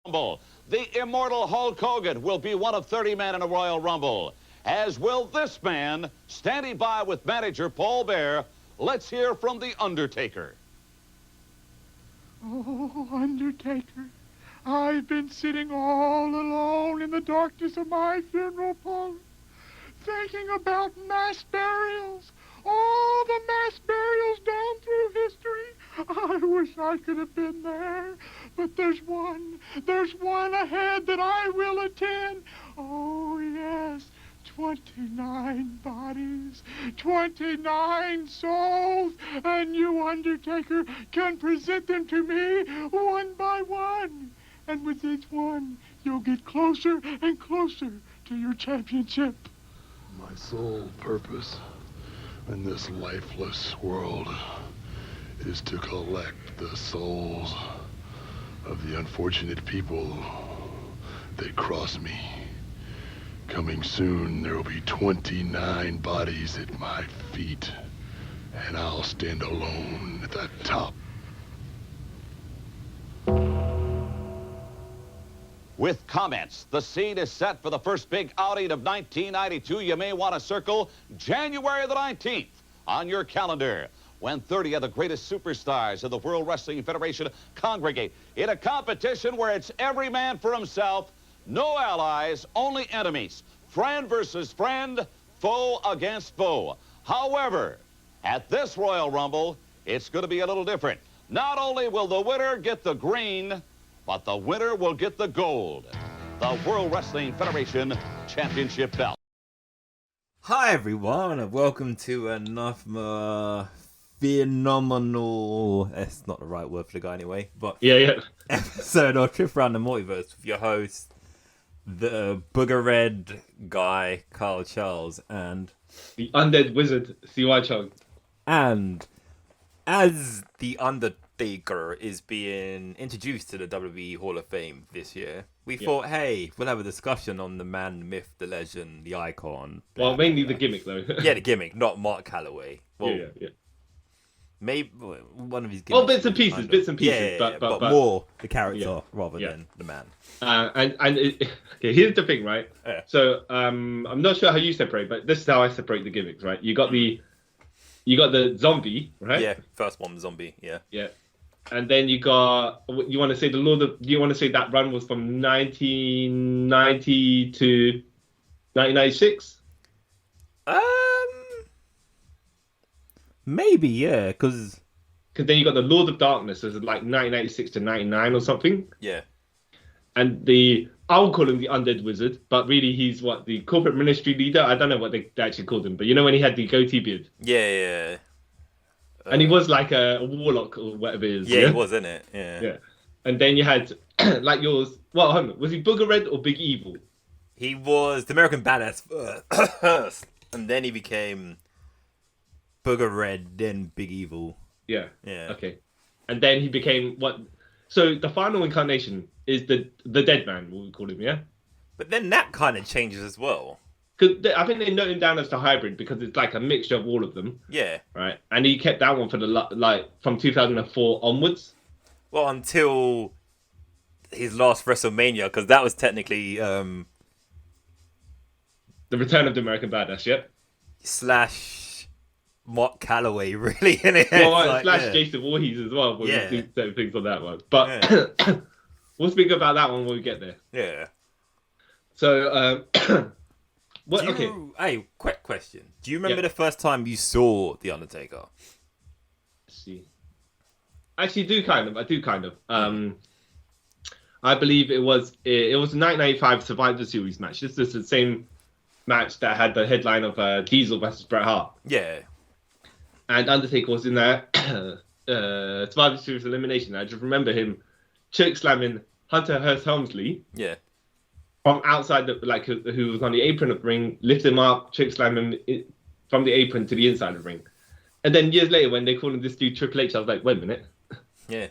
Rumble. The immortal Hulk Hogan will be one of 30 men in a Royal Rumble, as will this man, standing by with manager Paul Bear. Let's hear from the Undertaker. Oh, Undertaker, I've been sitting all alone in the darkness of my funeral parlor, thinking about mass burials, all the mass burials down through history. I wish I could have been there, but there's one ahead that I will attend. Oh, yes, 29 bodies, 29 souls, and you, Undertaker, can present them to me one by one. And with each one, you'll get closer and closer to your championship. My sole purpose in this lifeless world is to collect the souls of the unfortunate people that cross me. Coming soon, there will be 29 bodies at my feet, and I'll stand alone at the top. With comments, the scene is set for the first big outing of 1992. You may want to circle January the 19th on your calendar, when 30 of the greatest superstars of the World Wrestling Federation congregate in a competition where it's every man for himself, no allies, only enemies, friend versus friend, foe against foe. However, at this Royal Rumble, it's going to be a little different. Not only will the winner get the green, but the winner will get the gold, the World Wrestling Federation Championship belt. Hi everyone, and welcome to another phenomenal, it's not the right word for the guy anyway, but episode of Trip Around the Multiverse with your host, the booger red guy, Carl Charles, and the undead wizard, CY Chung. And as the Undertaker is being introduced to the WWE Hall of Fame this year, we thought, hey, we'll have a discussion on the man, the myth, the legend, the icon. Well, mainly the gimmick, though. Yeah, the gimmick, not Mark Calloway. Well, yeah. Maybe one of his gimmicks. Well, bits and pieces, Yeah, but more the character rather than the man. Okay, here's the thing, right? Yeah. So, I'm not sure how you separate, but this is how I separate the gimmicks, right? You got the zombie, right? Yeah, first one, zombie. Yeah. Yeah. And then you got, you want to say you want to say that run was from 1990 to 1996? Maybe, yeah, because then you got the Lord of Darkness, so it's like 1996 to 99 or something. Yeah. And I'll call him the Undead Wizard, but really he's the corporate ministry leader? I don't know what they actually called him, but you know when he had the goatee beard? Yeah. And he was like a warlock or whatever it is. Yeah, he was, isn't it? Yeah. And then you had, like yours, well, hold on, was he Booger Red or Big Evil? He was the American Badass first, and then he became Booger Red, then Big Evil. Yeah. Okay. And then he became what? So the final incarnation is the Deadman, what we call him, yeah? But then that kind of changes as well. Because I think they note him down as the hybrid because it's like a mixture of all of them. Yeah. Right. And he kept that one for from 2004 onwards. Well, until his last Wrestlemania, because that was technically the return of the American Badass, yeah? / Mark Calloway, really, in it. Well, / Jason Voorhees as well. But we'll do certain things on that one. But we'll speak about that one when we get there. Yeah. So, Hey, quick question. Do you remember the first time you saw The Undertaker? Let's see. Actually, I do kind of. I believe it was a 1995 Survivor Series match. This is the same match that had the headline of Diesel versus Bret Hart. Yeah. And Undertaker was in that Survivor Series elimination. I just remember him choke slamming Hunter Hearst Helmsley. Yeah. From outside, who was on the apron of the ring, lift him up, choke slam him from the apron to the inside of the ring. And then years later, when they called him this dude Triple H, I was like, wait a minute. Yeah.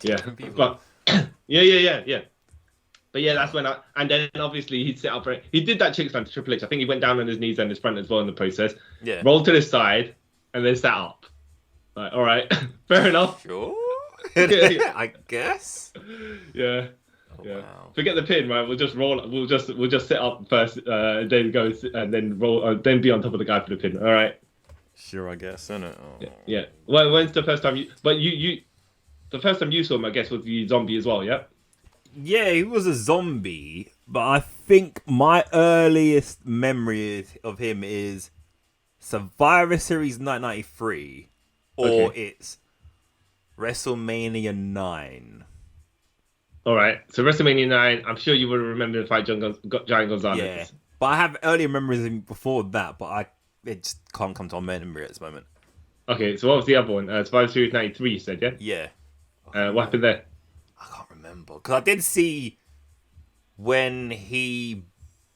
Yeah. But yeah. But yeah, that's when and then obviously he did that choke slam to Triple H. I think he went down on his knees and his front as well in the process. Yeah. Rolled to the side and then sat up. All right, fair enough. Sure. I guess. Yeah. Yeah. Wow. Forget the pin, right? We'll just roll. We'll just sit up first, then go and then roll, then be on top of the guy for the pin. All right. Sure, I guess, isn't it? Oh. Yeah. Yeah. Well, when's the first time you? But the first time you saw him, I guess, was the zombie as well. Yeah. Yeah, he was a zombie, but I think my earliest memory of him is Survivor Series 1993, or it's WrestleMania 9. All right. So WrestleMania 9. I'm sure you would remember the fight Giant Gonzalez. Yeah, but I have earlier memories of him before that, but it just can't come to my memory at this moment. Okay. So what was the other one? Survivor Series 93. You said, yeah. Yeah. What happened there? I can't remember because I did see when he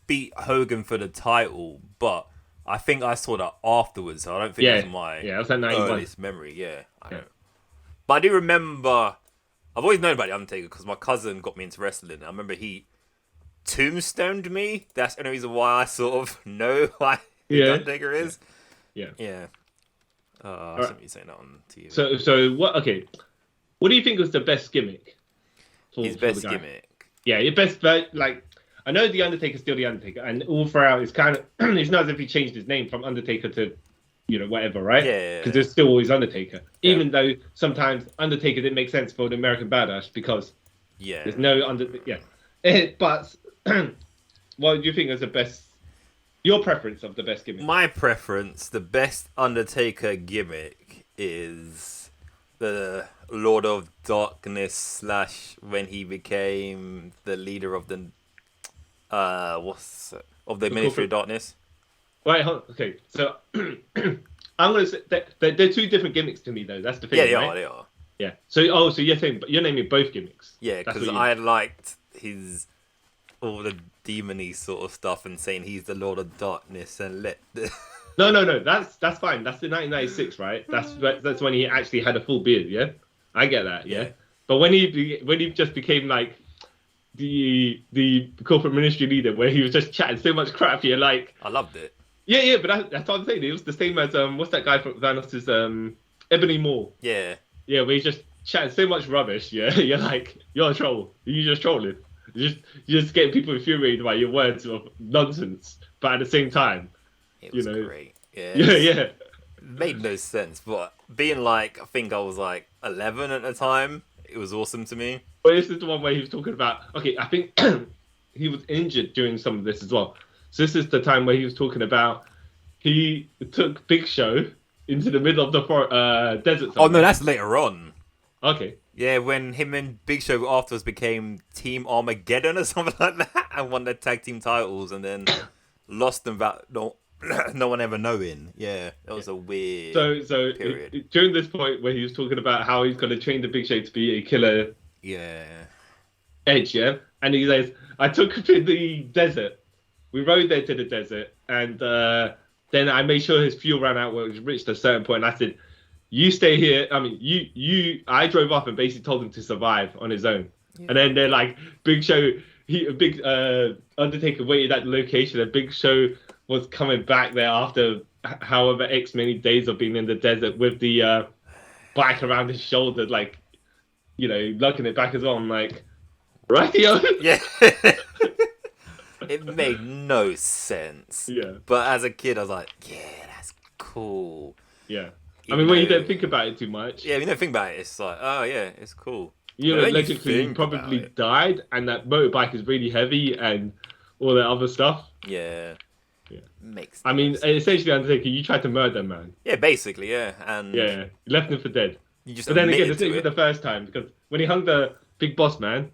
beat Hogan for the title, but I think I saw that afterwards. So I don't think that's my that was that 91. earliest memory. Yeah, I know. But I do remember. I've always known about the Undertaker because my cousin got me into wrestling. I remember he tombstoned me. That's the only reason why I sort of know who the Undertaker is. Yeah. I shouldn't be saying that on TV. So what? Okay. What do you think was the best gimmick? His best gimmick. Yeah, your best. Like, I know the Undertaker's still the Undertaker, and all throughout it's kind of it's not as if he changed his name from Undertaker to, whatever, right? Yeah. Because there's still always Undertaker, even though sometimes Undertaker didn't make sense for the American Badass because there's no But what do you think is the best? Your preference of the best gimmick? My preference, the best Undertaker gimmick is the Lord of Darkness / when he became the leader of the Ministry of Darkness. Right. Okay. So I'm gonna say they're two different gimmicks to me, though. That's the thing. Yeah, they are. Yeah. So you're naming both gimmicks. Yeah, because I liked his all the demony sort of stuff and saying he's the Lord of Darkness and let. No. That's fine. That's the 1996, right? That's when he actually had a full beard. Yeah, I get that. Yeah, but when he just became like the corporate ministry leader, where he was just chatting so much crap, you're like, I loved it. Yeah, but that's what I'm saying. It was the same as what's that guy from Thanos' Ebony Maw. Yeah, where he's just chatting so much rubbish. Yeah, you're like, you're a troll. You're just trolling. You're just getting people infuriated by your words of nonsense, but at the same time. It was great. Yeah. It made no sense, but being like, I think I was like 11 at the time, it was awesome to me. But this is the one where he was talking about. Okay, I think he was injured during some of this as well. So this is the time where he was talking about he took Big Show into the middle of the desert. Oh no, that's later on. Okay. Yeah, when him and Big Show afterwards became Team Armageddon or something like that, and won their tag team titles, and then lost them without no one ever knowing. Yeah, that was a weird. So during this point where he was talking about how he's going to train the Big Show to be a killer. Yeah. Edge, yeah, and he says, "I took him to the desert. We rode there to the desert, and then I made sure his fuel ran out when it reached a certain point. And I said, you stay here. I mean, I drove up and basically told him to survive on his own. Yeah. And then they're like, Big Show, Undertaker waited at the location, and Big Show was coming back there after however X many days of being in the desert with the bike around his shoulder, like, lugging it back as well. I'm like, rightio. Yeah. It made no sense. Yeah. But as a kid, I was like, yeah, that's cool. Yeah. When you don't think about it too much. Yeah, when you don't think about it, it's like, oh, yeah, it's cool. Logically, he probably died, and that motorbike is really heavy and all that other stuff. Yeah. Makes sense. Essentially, Undertaker, you tried to murder a man. Yeah, basically, yeah. And you left him for dead. But then again, this isn't the first time, because when he hung the big boss man,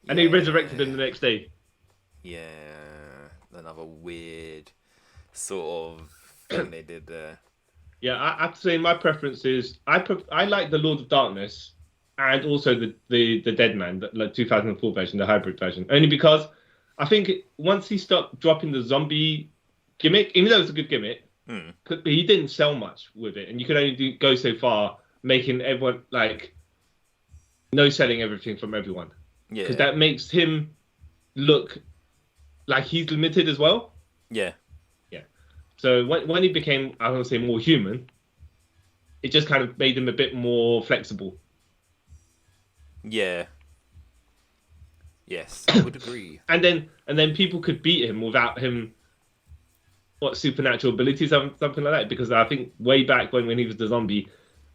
and he resurrected him the next day. Yeah, another weird sort of thing they did there. Yeah, I have to say my preference is I like the Lord of Darkness and also the Deadman, the 2004 version, the hybrid version, only because I think once he stopped dropping the zombie gimmick, even though it's a good gimmick, he didn't sell much with it, and you could only go so far, making everyone like no selling everything from everyone. Yeah, because that makes him look like he's limited as well. Yeah. So when he became, I want to say, more human, it just kind of made him a bit more flexible. Yeah. Yes, I would agree. And then people could beat him without him, supernatural abilities, something like that. Because I think way back when he was the zombie,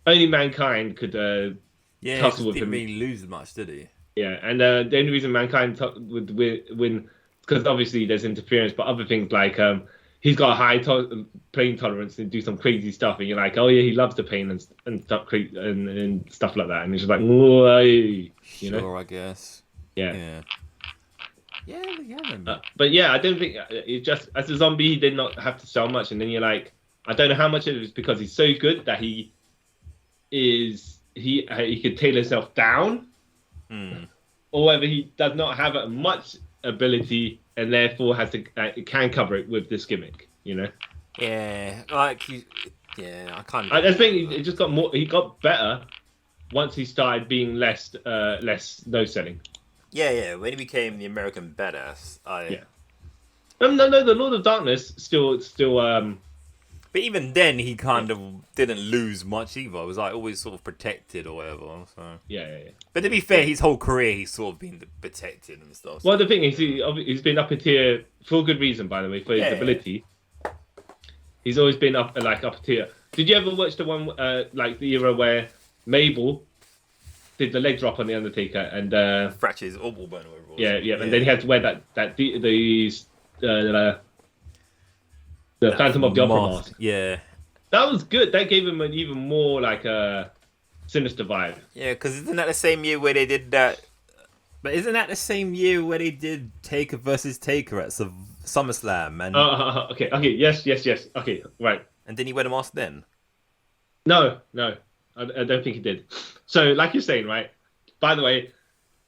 only Mankind could tussle with didn't him. really lose much, did he? Yeah, and the only reason Mankind would win, because obviously there's interference, but other things like he's got a high pain tolerance and do some crazy stuff, and you're like, oh yeah, he loves the pain and stuff and stuff like that, and it's just like, whoa, you know? Sure, I guess. Yeah. Yeah. But yeah, I don't think it just as a zombie he did not have to sell much, and then you're like, I don't know how much it was because he's so good that he could tailor himself down, or whether he does not have much ability and therefore has to can cover it with this gimmick, you know? Yeah, like I kind of. I think it just got more. He got better once he started being less no selling. Yeah. When he became the American badass, No, the Lord of Darkness still. But even then, he kind of didn't lose much either. It was like always sort of protected or whatever. So. Yeah. But to be fair, his whole career he's sort of been protected and stuff. Well, the thing is, he's been up a tier for good reason, by the way, for his ability. He's always been up a tier. Did you ever watch the one like the era where Mabel did the leg drop on the Undertaker and fractures orbital bone or whatever? Yeah, and then he had to wear the Phantom of the Opera mask. Yeah. That was good. That gave him an even more like a sinister vibe. Yeah, because isn't that the same year where they did that? But isn't that the same year where they did Taker versus Taker at SummerSlam? And Okay, yes. Okay, right. And then he wear the mask then? No, I don't think he did. So, like you're saying, right? By the way,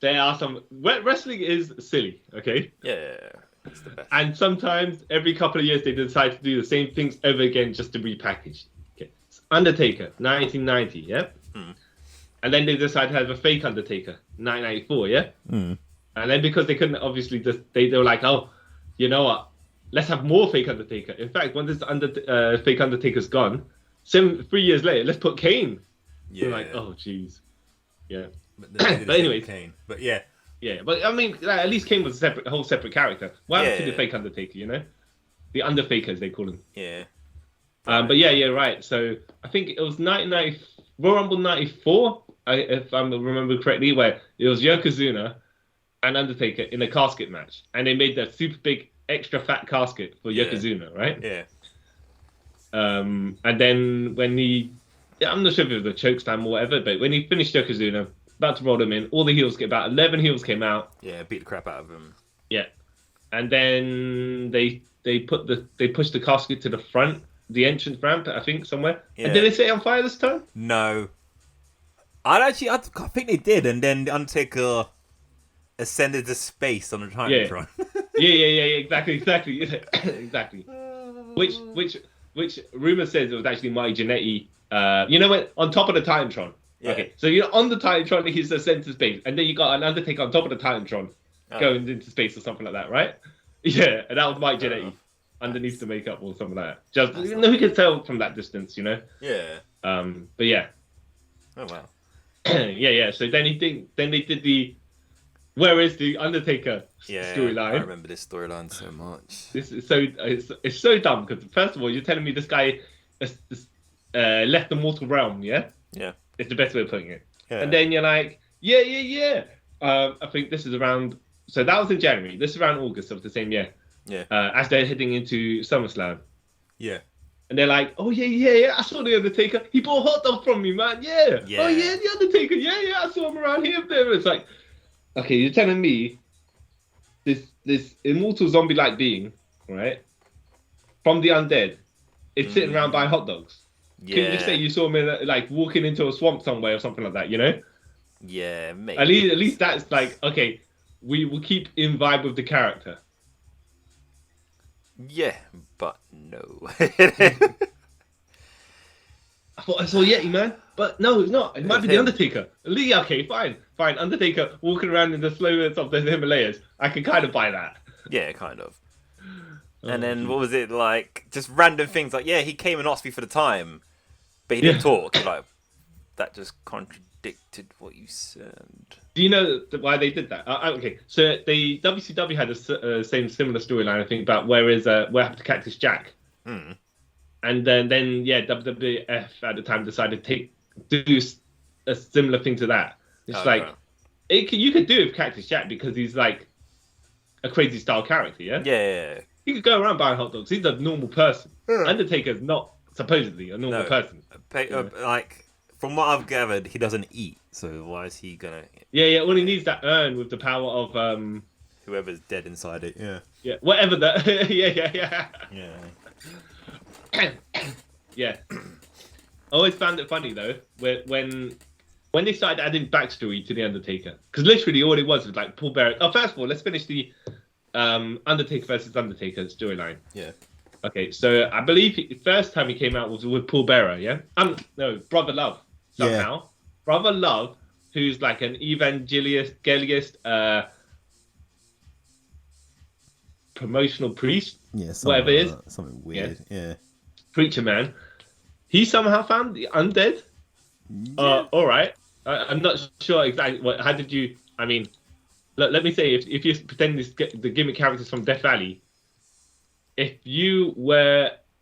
there are some wrestling is silly. Okay. Yeah. It's the best. And sometimes, every couple of years, they decide to do the same things over again just to repackage. Okay. Undertaker, 1990, yeah? And then they decide to have a fake Undertaker, 1994, yeah? And then because they couldn't, obviously, they were like, oh, you know what? Let's have more fake Undertaker. In fact, when this fake Undertaker's gone, 3 years later, let's put Kane. Yeah. We're like, oh, jeez. Yeah. But anyway. Kane. But yeah. Yeah, but I mean, at least Kane was a whole separate character. Why happened to the fake Undertaker, you know? The Underfakers, they call him. Yeah. But yeah, right. So I think it was Royal Rumble 94, if I remember correctly, where it was Yokozuna and Undertaker in a casket match. And they made that super big, extra fat casket for Yokozuna, right? Yeah. And then when I'm not sure if it was a chokeslam or whatever, but when he finished Yokozuna, about to roll him in, all the heels about 11 heels came out. Yeah, beat the crap out of him. Yeah. And then they pushed the casket to the front, the entrance ramp, I think, somewhere. Yeah. And did they set it on fire this time? No. I think they did, and then the Undertaker ascended to space on the Titantron. Yeah, exactly. Which rumor says it was actually Marty Jannetty. You know what? On top of the Titantron. Yeah. Okay, so you're on the Titantron, he's ascended to space, and then you got an Undertaker on top of the Titantron going into space or something like that, right? Yeah, and that was Mike Jannetty underneath the makeup or something like that. Just who can tell from that distance, you know? Yeah. But yeah. Oh wow. yeah. So then they did the where is the Undertaker storyline? I remember this storyline so much. This is it's so dumb because first of all you're telling me this guy left the mortal realm, yeah? Yeah. It's the best way of putting it. Yeah. And then you're like, yeah. I think this is around. So that was in January. This is around August of the same year. Yeah. As they're heading into SummerSlam. Yeah. And they're like, oh yeah. I saw the Undertaker. He bought a hot dog from me, man. Yeah. Oh yeah, the Undertaker. Yeah. I saw him around here. There. It's like, okay, you're telling me this immortal zombie-like being, right, from the undead, is sitting around buying hot dogs. Yeah. Can you just say you saw him in, walking into a swamp somewhere or something like that, you know? Yeah, maybe. At least that's like, okay, we will keep in vibe with the character. Yeah, but no. I thought I saw Yeti, man. But no, it's not. It might be the Undertaker. Okay, fine. Undertaker walking around in the slowness of the Himalayas. I can kind of buy that. Yeah, kind of. And then what was it like? Just random things like, he came and asked me for the time, but he didn't talk. Like that just contradicted what you said. Do you know why they did that? Okay, so the WCW had a similar storyline, I think, about where happened to Cactus Jack. And then WWF at the time decided to do a similar thing to that. It's you could do it with Cactus Jack because he's like a crazy style character, yeah? Yeah. He could go around buying hot dogs. He's a normal person. Undertaker's not supposedly a normal person. Like, from what I've gathered, he doesn't eat. So why is he gonna? Yeah. All he needs that urn with the power of whoever's dead inside it. Yeah. Yeah. Whatever that. Yeah. Yeah. I always found it funny though when they started adding backstory to the Undertaker, because literally all it was like Paul Bearer. Oh, first of all, let's finish the Undertaker versus Undertaker storyline. Yeah. Okay, so I believe the first time he came out was with Paul Bearer, yeah? No, Brother Love, somehow. Yeah. Brother Love, who's like an evangelist, promotional priest, whatever it is. Something weird, yeah. Preacher man. He somehow found the undead? Yeah. All right. I'm not sure exactly how did you... I mean, let me say, if you pretend the gimmick characters from Death Valley, if you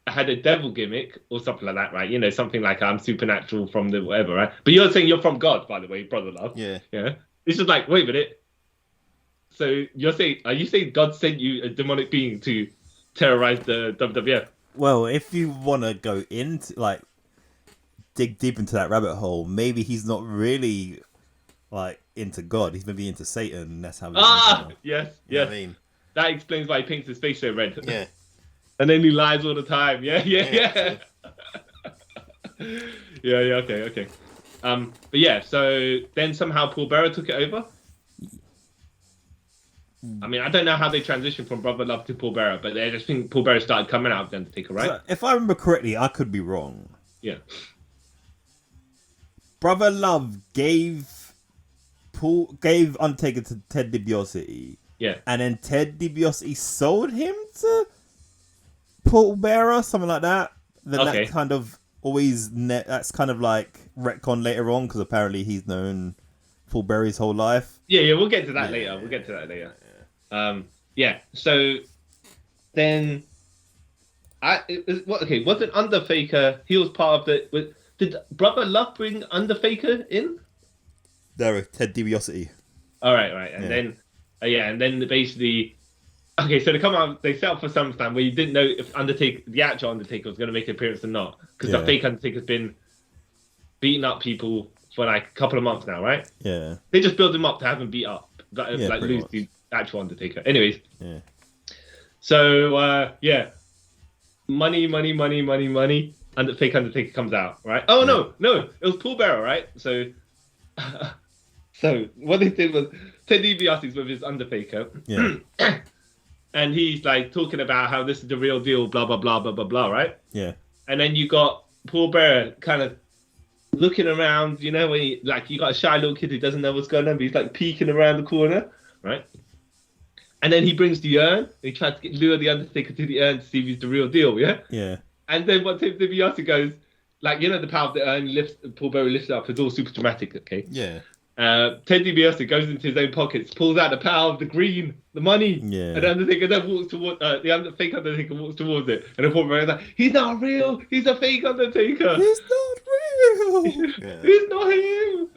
had a devil gimmick or something like that, right? You know, something like I'm supernatural from the whatever, right? But you're saying you're from God, by the way, Brother Love. Yeah. Yeah. It's just like, wait a minute. So are you saying God sent you a demonic being to terrorize the WWF? Well, if you want to go into, like, dig deep into that rabbit hole, maybe he's not really, like, into God. He's maybe into Satan. That's how. Yes. You know what I mean? That explains why he paints his face so red. Yeah. And then he lies all the time. Yeah. Yeah. Okay. But yeah, so then somehow Paul Bearer took it over. I mean, I don't know how they transitioned from Brother Love to Paul Bearer, but I just think Paul Bearer started coming out of the Undertaker, right? So, if I remember correctly, I could be wrong. Yeah. Brother Love gave Undertaker to Ted DiBiase. Yeah. And then Ted DiBiase sold him to Paul Bearer, something like that. Then Okay. that kind of that's kind of like retcon later on, because apparently he's known Paul Bearer his whole life. Yeah, we'll get to that later. We'll get to that later. So then wasn't Undertaker, he was part of did Brother Love bring Undertaker in? No, Ted DiBiase. All right. And then basically, okay, so they set up for SummerSlam where you didn't know if the actual Undertaker was going to make an appearance or not, because the fake Undertaker's been beating up people for like a couple of months now, right? Yeah. They just build him up to have him beat up, lose much. the actual Undertaker. Anyways. Yeah. So money. Fake Undertaker comes out, right? Oh no, it was Paul Bearer, right? So what they did was Ted DiBiase's with his Undertaker, and he's like talking about how this is the real deal, blah blah blah blah blah blah, right? Yeah. And then you got Paul Bearer kind of looking around, you know, when you got a shy little kid who doesn't know what's going on, but he's like peeking around the corner, right? And then he brings the urn. He tries to lure the Undertaker to the urn to see if he's the real deal, yeah? Yeah. And then what Ted DiBiase goes, like, you know, the power of the urn, Paul Bearer lifts it up. It's all super dramatic, okay? Yeah. Ted DiBiase goes into his own pockets, pulls out the power of the green, the money, and the Undertaker then walks toward the fake Undertaker walks towards it, and the Paul Bearer's like, "He's not real. He's a fake Undertaker. He's not real. He's not him."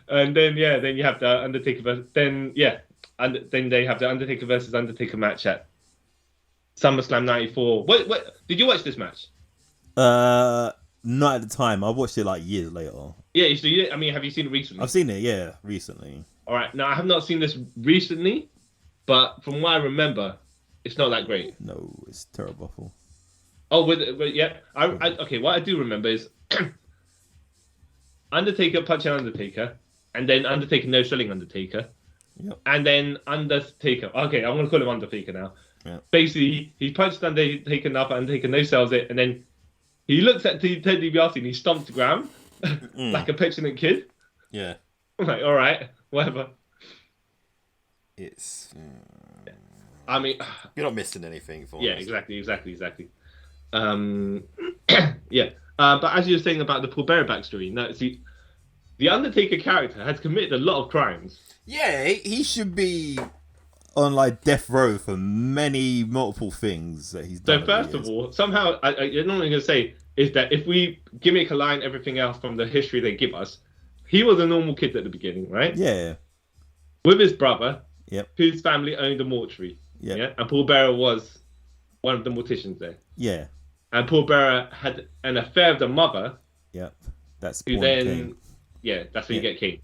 And then then you have the Undertaker then they have the Undertaker versus Undertaker match at SummerSlam '94. What did you watch this match? Not at the time. I watched it like years later. Yeah, so have you seen it recently? I've seen it, recently. All right, now I have not seen this recently, but from what I remember, it's not that great. No, it's terrible. Oh, okay. What I do remember is Undertaker punching Undertaker, and then Undertaker no selling Undertaker, and then Undertaker. Okay, I'm gonna call him Undertaker now. Yeah. Basically, he punched Undertaker enough, Undertaker no sells it, and then he looks at Ted DiBiase and he stomps the ground like a petulant kid. Yeah. I'm like, all right, whatever. It's. I mean, you're not missing anything for us. Exactly. But as you were saying about the Paul Bearer backstory, no, see, the the Undertaker character has committed a lot of crimes. Yeah, he should be on like death row for multiple things that he's done. So first of all, somehow, I'm not going to say is that if we gimmick align everything else from the history they give us, he was a normal kid at the beginning, right? Yeah. With his brother, Yep. whose family owned a mortuary. Yep. Yeah. And Paul Bearer was one of the morticians there. Yeah. And Paul Bearer had an affair with the mother. Yep. That's Who Paul then, Kane. yeah, that's when Yeah. you get Kane.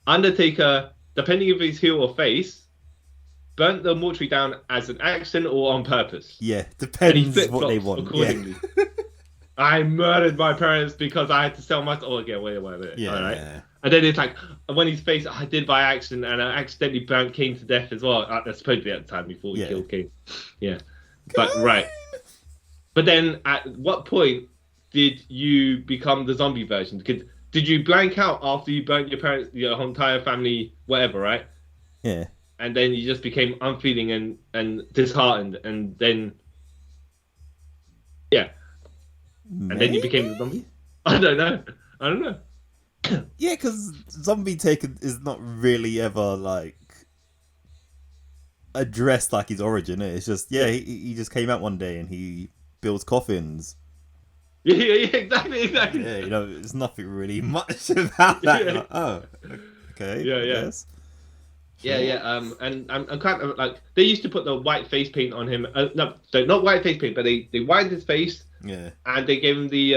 Undertaker, depending if he's heel or face, burnt the mortuary down as an accident or on purpose. Yeah, And he depends what flip-flops they want. accordingly. Yeah. I murdered my parents because I had to sell my... Oh, okay, wait a minute. Yeah. All right. And then it's like, when he's faced, I did by accident, and I accidentally burnt Kane to death as well. Supposedly at the time before he killed Kane. Yeah. But, right. But then, at what point did you become the zombie version? Did you blank out after you burnt your parents, your entire family, whatever, right? Yeah. And then you just became unfeeling and disheartened, and then... Yeah. And then you became the zombie? I don't know. Yeah, because Zombie Taker is not really ever like addressed like his origin. It's just he just came out one day and he builds coffins. Yeah, exactly. Yeah, there's nothing really much about that. Yeah. Like, oh, okay. Yeah. I guess. Yeah. And I'm kind of like, they used to put the white face paint on him. No, so not white face paint, but they whitened his face. Yeah. And they gave him the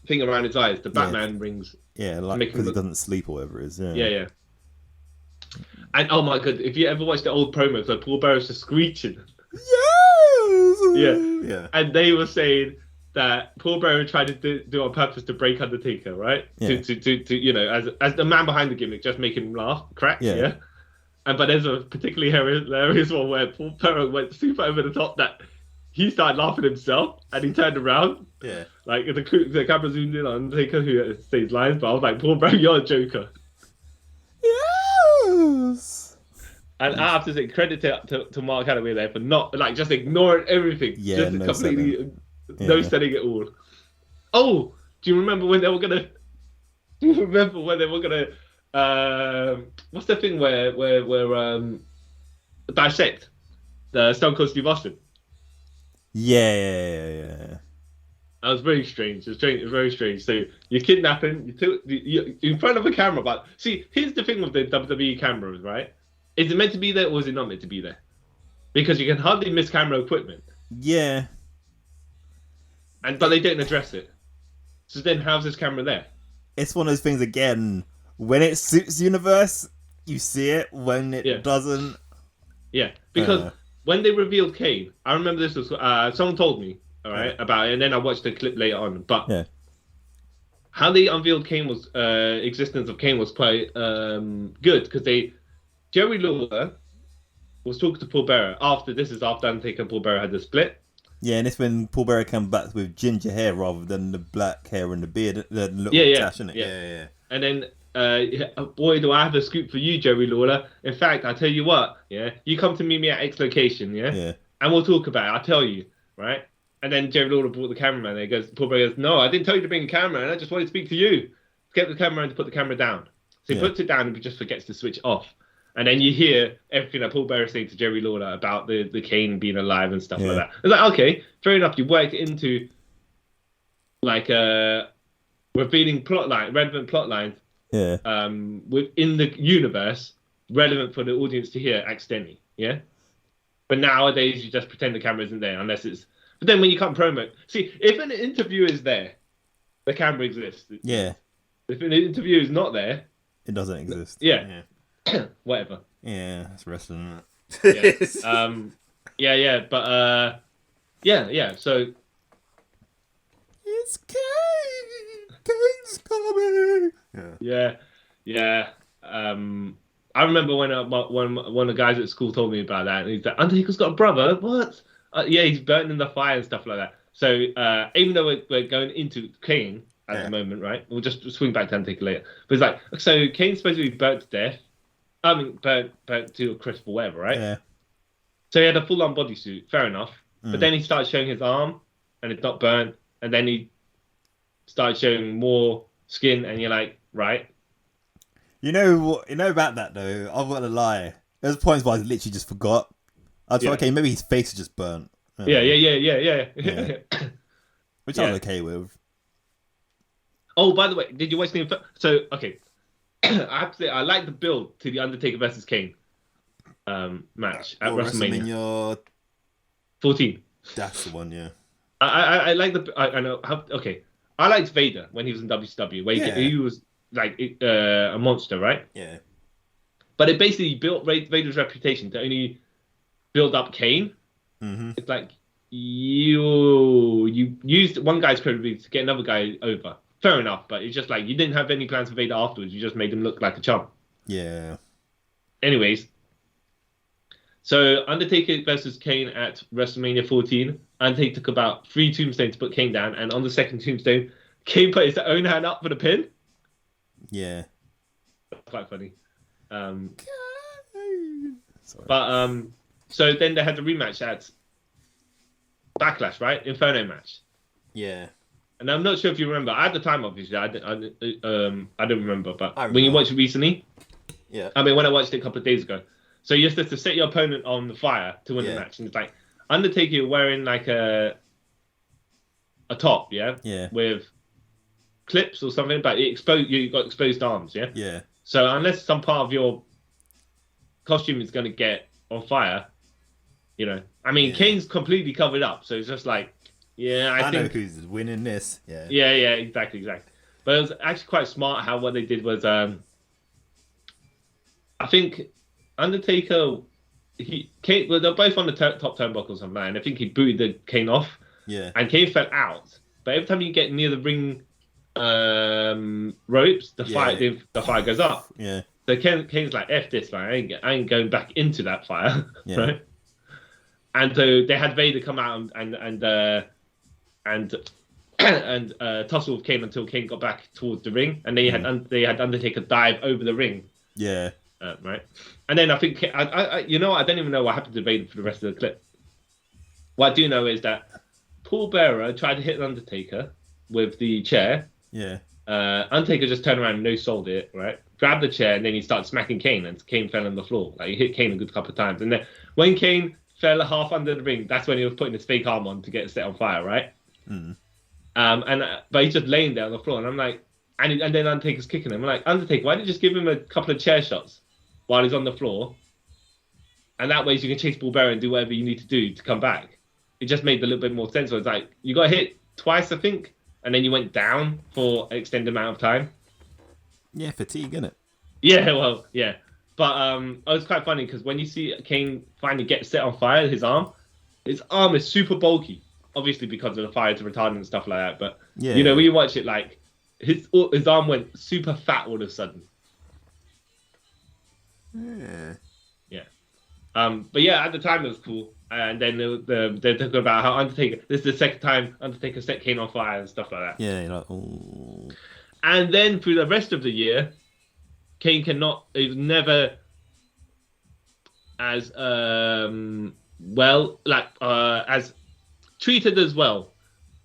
thing around his eyes, the Batman rings. Yeah, like because he doesn't sleep or whatever it is. Yeah. And oh my god, if you ever watched the old promos, like Paul Bearer's just screeching. Yes. Yeah. And they were saying that Paul Bearer tried to do on purpose to break Undertaker, right? Yeah. To as the man behind the gimmick, just make him laugh, crack. Yeah. But there's a particularly hilarious one where Paul Bearer went super over the top that he started laughing himself and he turned around. Yeah. Like the camera zoomed in on Undertaker who says lines, but I was like, Paul Bearer, you're a joker. Yes. And I have to say credit to Mark Hathaway there for not just ignoring everything. Yeah, just no completely selling. no selling it all. Oh, do you remember when they were gonna? Do you remember when they were gonna? What's the thing where dissect the Stone Cold Steve Austin? Yeah. That was very strange. It's very strange. So you're kidnapping, you're in front of a camera. But see, here's the thing with the WWE cameras, right? Is it meant to be there or is it not meant to be there? Because you can hardly miss camera equipment. Yeah. But they don't address it. So then how's this camera there? It's one of those things again. When it suits the universe, you see it. When it doesn't, yeah. Because when they revealed Kane, I remember this was someone told me, all right, about it, and then I watched the clip later on. But how they unveiled Kane was existence of Kane was quite good because Jerry Lawler was talking to Paul Bearer after Undertaker and Paul Bearer had the split. Yeah, and it's when Paul Bearer came back with ginger hair rather than the black hair and the beard, the little tash, isn't it? Yeah. And then, boy, do I have a scoop for you, Jerry Lawler. In fact, I tell you what, you come to meet me at X location, and we'll talk about it. I'll tell you, right? And then Jerry Lawler brought the cameraman. And Paul Bearer goes, no, I didn't tell you to bring a camera, and I just wanted to speak to you. Get the camera and to put the camera down. So he puts it down and he just forgets to switch off. And then you hear everything that Paul Bearer is saying to Jerry Lawler about the Kane being alive and stuff like that. It's like, okay, fair enough. You worked into revealing relevant plot lines within the universe, relevant for the audience to hear accidentally. Yeah. But nowadays you just pretend the camera isn't there unless it's. But then when you can't promote, see, if an interview is there, the camera exists. Yeah. If an interview is not there, it doesn't exist. Yeah. Whatever. Yeah, that's wrestling. But so it's Kane's coming. Yeah. I remember when one of the guys at school told me about that, and he's like, Undertaker's got a brother. What? He's burnt in the fire and stuff like that. So even though we're going into Kane at the moment, right? We'll just swing back to Undertaker later. But it's like, so Kane's supposed to be burnt to death. I mean, burnt to a crisp or whatever, right? Yeah. So he had a full-on bodysuit, fair enough. But then he started showing his arm, and it's not burnt. And then he started showing more skin, and you're like, right. You know what? You know about that though. I'm not gonna lie. There's points where I literally just forgot. I thought, okay, maybe his face is just burnt. Yeah. Which I was okay with. Oh, by the way, did you watch the? So okay, I have to say I like the build to the Undertaker versus Kane match at WrestleMania 14. That's the one, yeah. I like the. I know how. Okay, I liked Vader when he was in WCW, where he was like a monster, right? Yeah. But it basically built Vader's reputation to only build up Kane. Mm-hmm. It's like you used one guy's credibility to get another guy over. Fair enough, but it's just like you didn't have any plans for Vader afterwards. You just made him look like a chump. Yeah. Anyways, so Undertaker versus Kane at WrestleMania 14. Undertaker took about 3 tombstones to put Kane down, and on the second tombstone, Kane put his own hand up for the pin. Yeah. That's quite funny. But so then they had the rematch at Backlash, right? Inferno match. Yeah. And I'm not sure if you remember. At the time, obviously, I don't remember. But remember. when you watched it recently, yeah. I mean, when I watched it a couple of days ago, so you're supposed to set your opponent on the fire to win the match, and it's like Undertaker wearing like a top, yeah, with clips or something, but you got exposed arms, yeah. Yeah. So unless some part of your costume is going to get on fire, you know, I mean, Kane's completely covered up, so it's just like. Yeah, I think know who's winning this. Yeah, exactly. But it was actually quite smart how what they did was, I think Undertaker, Kane, well, they're both on the top turnbuckle or and I think he booted the Kane off. Yeah, and Kane fell out. But every time you get near the ring ropes, the fire goes up. Yeah. So Kane's like, "F this, man! I ain't going back into that fire." Yeah. Right. And so they had Vader come out and tussle with Kane until Kane got back towards the ring, and they had Undertaker dive over the ring. Yeah. Right. And then I think I don't even know what happened to Vader for the rest of the clip. What I do know is that Paul Bearer tried to hit Undertaker with the chair. Yeah. Undertaker just turned around and no-sold it, right? Grabbed the chair, and then he started smacking Kane, and Kane fell on the floor. Like, he hit Kane a good couple of times. And then when Kane fell half under the ring, that's when he was putting his fake arm on to get it set on fire, right? Mm. But he's just laying there on the floor, and I'm like, and then Undertaker's kicking him. I'm like, Undertaker, why don't you just give him a couple of chair shots while he's on the floor? And that way you can chase Paul Bearer and do whatever you need to do to come back. It just made a little bit more sense. So it's like, you got hit twice, I think, and then you went down for an extended amount of time. Yeah, fatigue, innit? Yeah, well, yeah. But it was quite funny because when you see Kane finally get set on fire, his arm is super bulky. Obviously because of the fire retardant and stuff like that. But, you know, when you watch it, like, his arm went super fat all of a sudden. Yeah. Yeah. But yeah, at the time it was cool. And then they talk about how Undertaker, this is the second time Undertaker set Kane on fire and stuff like that. Yeah, you're like, oh. And then through the rest of the year, Kane is never as as treated as well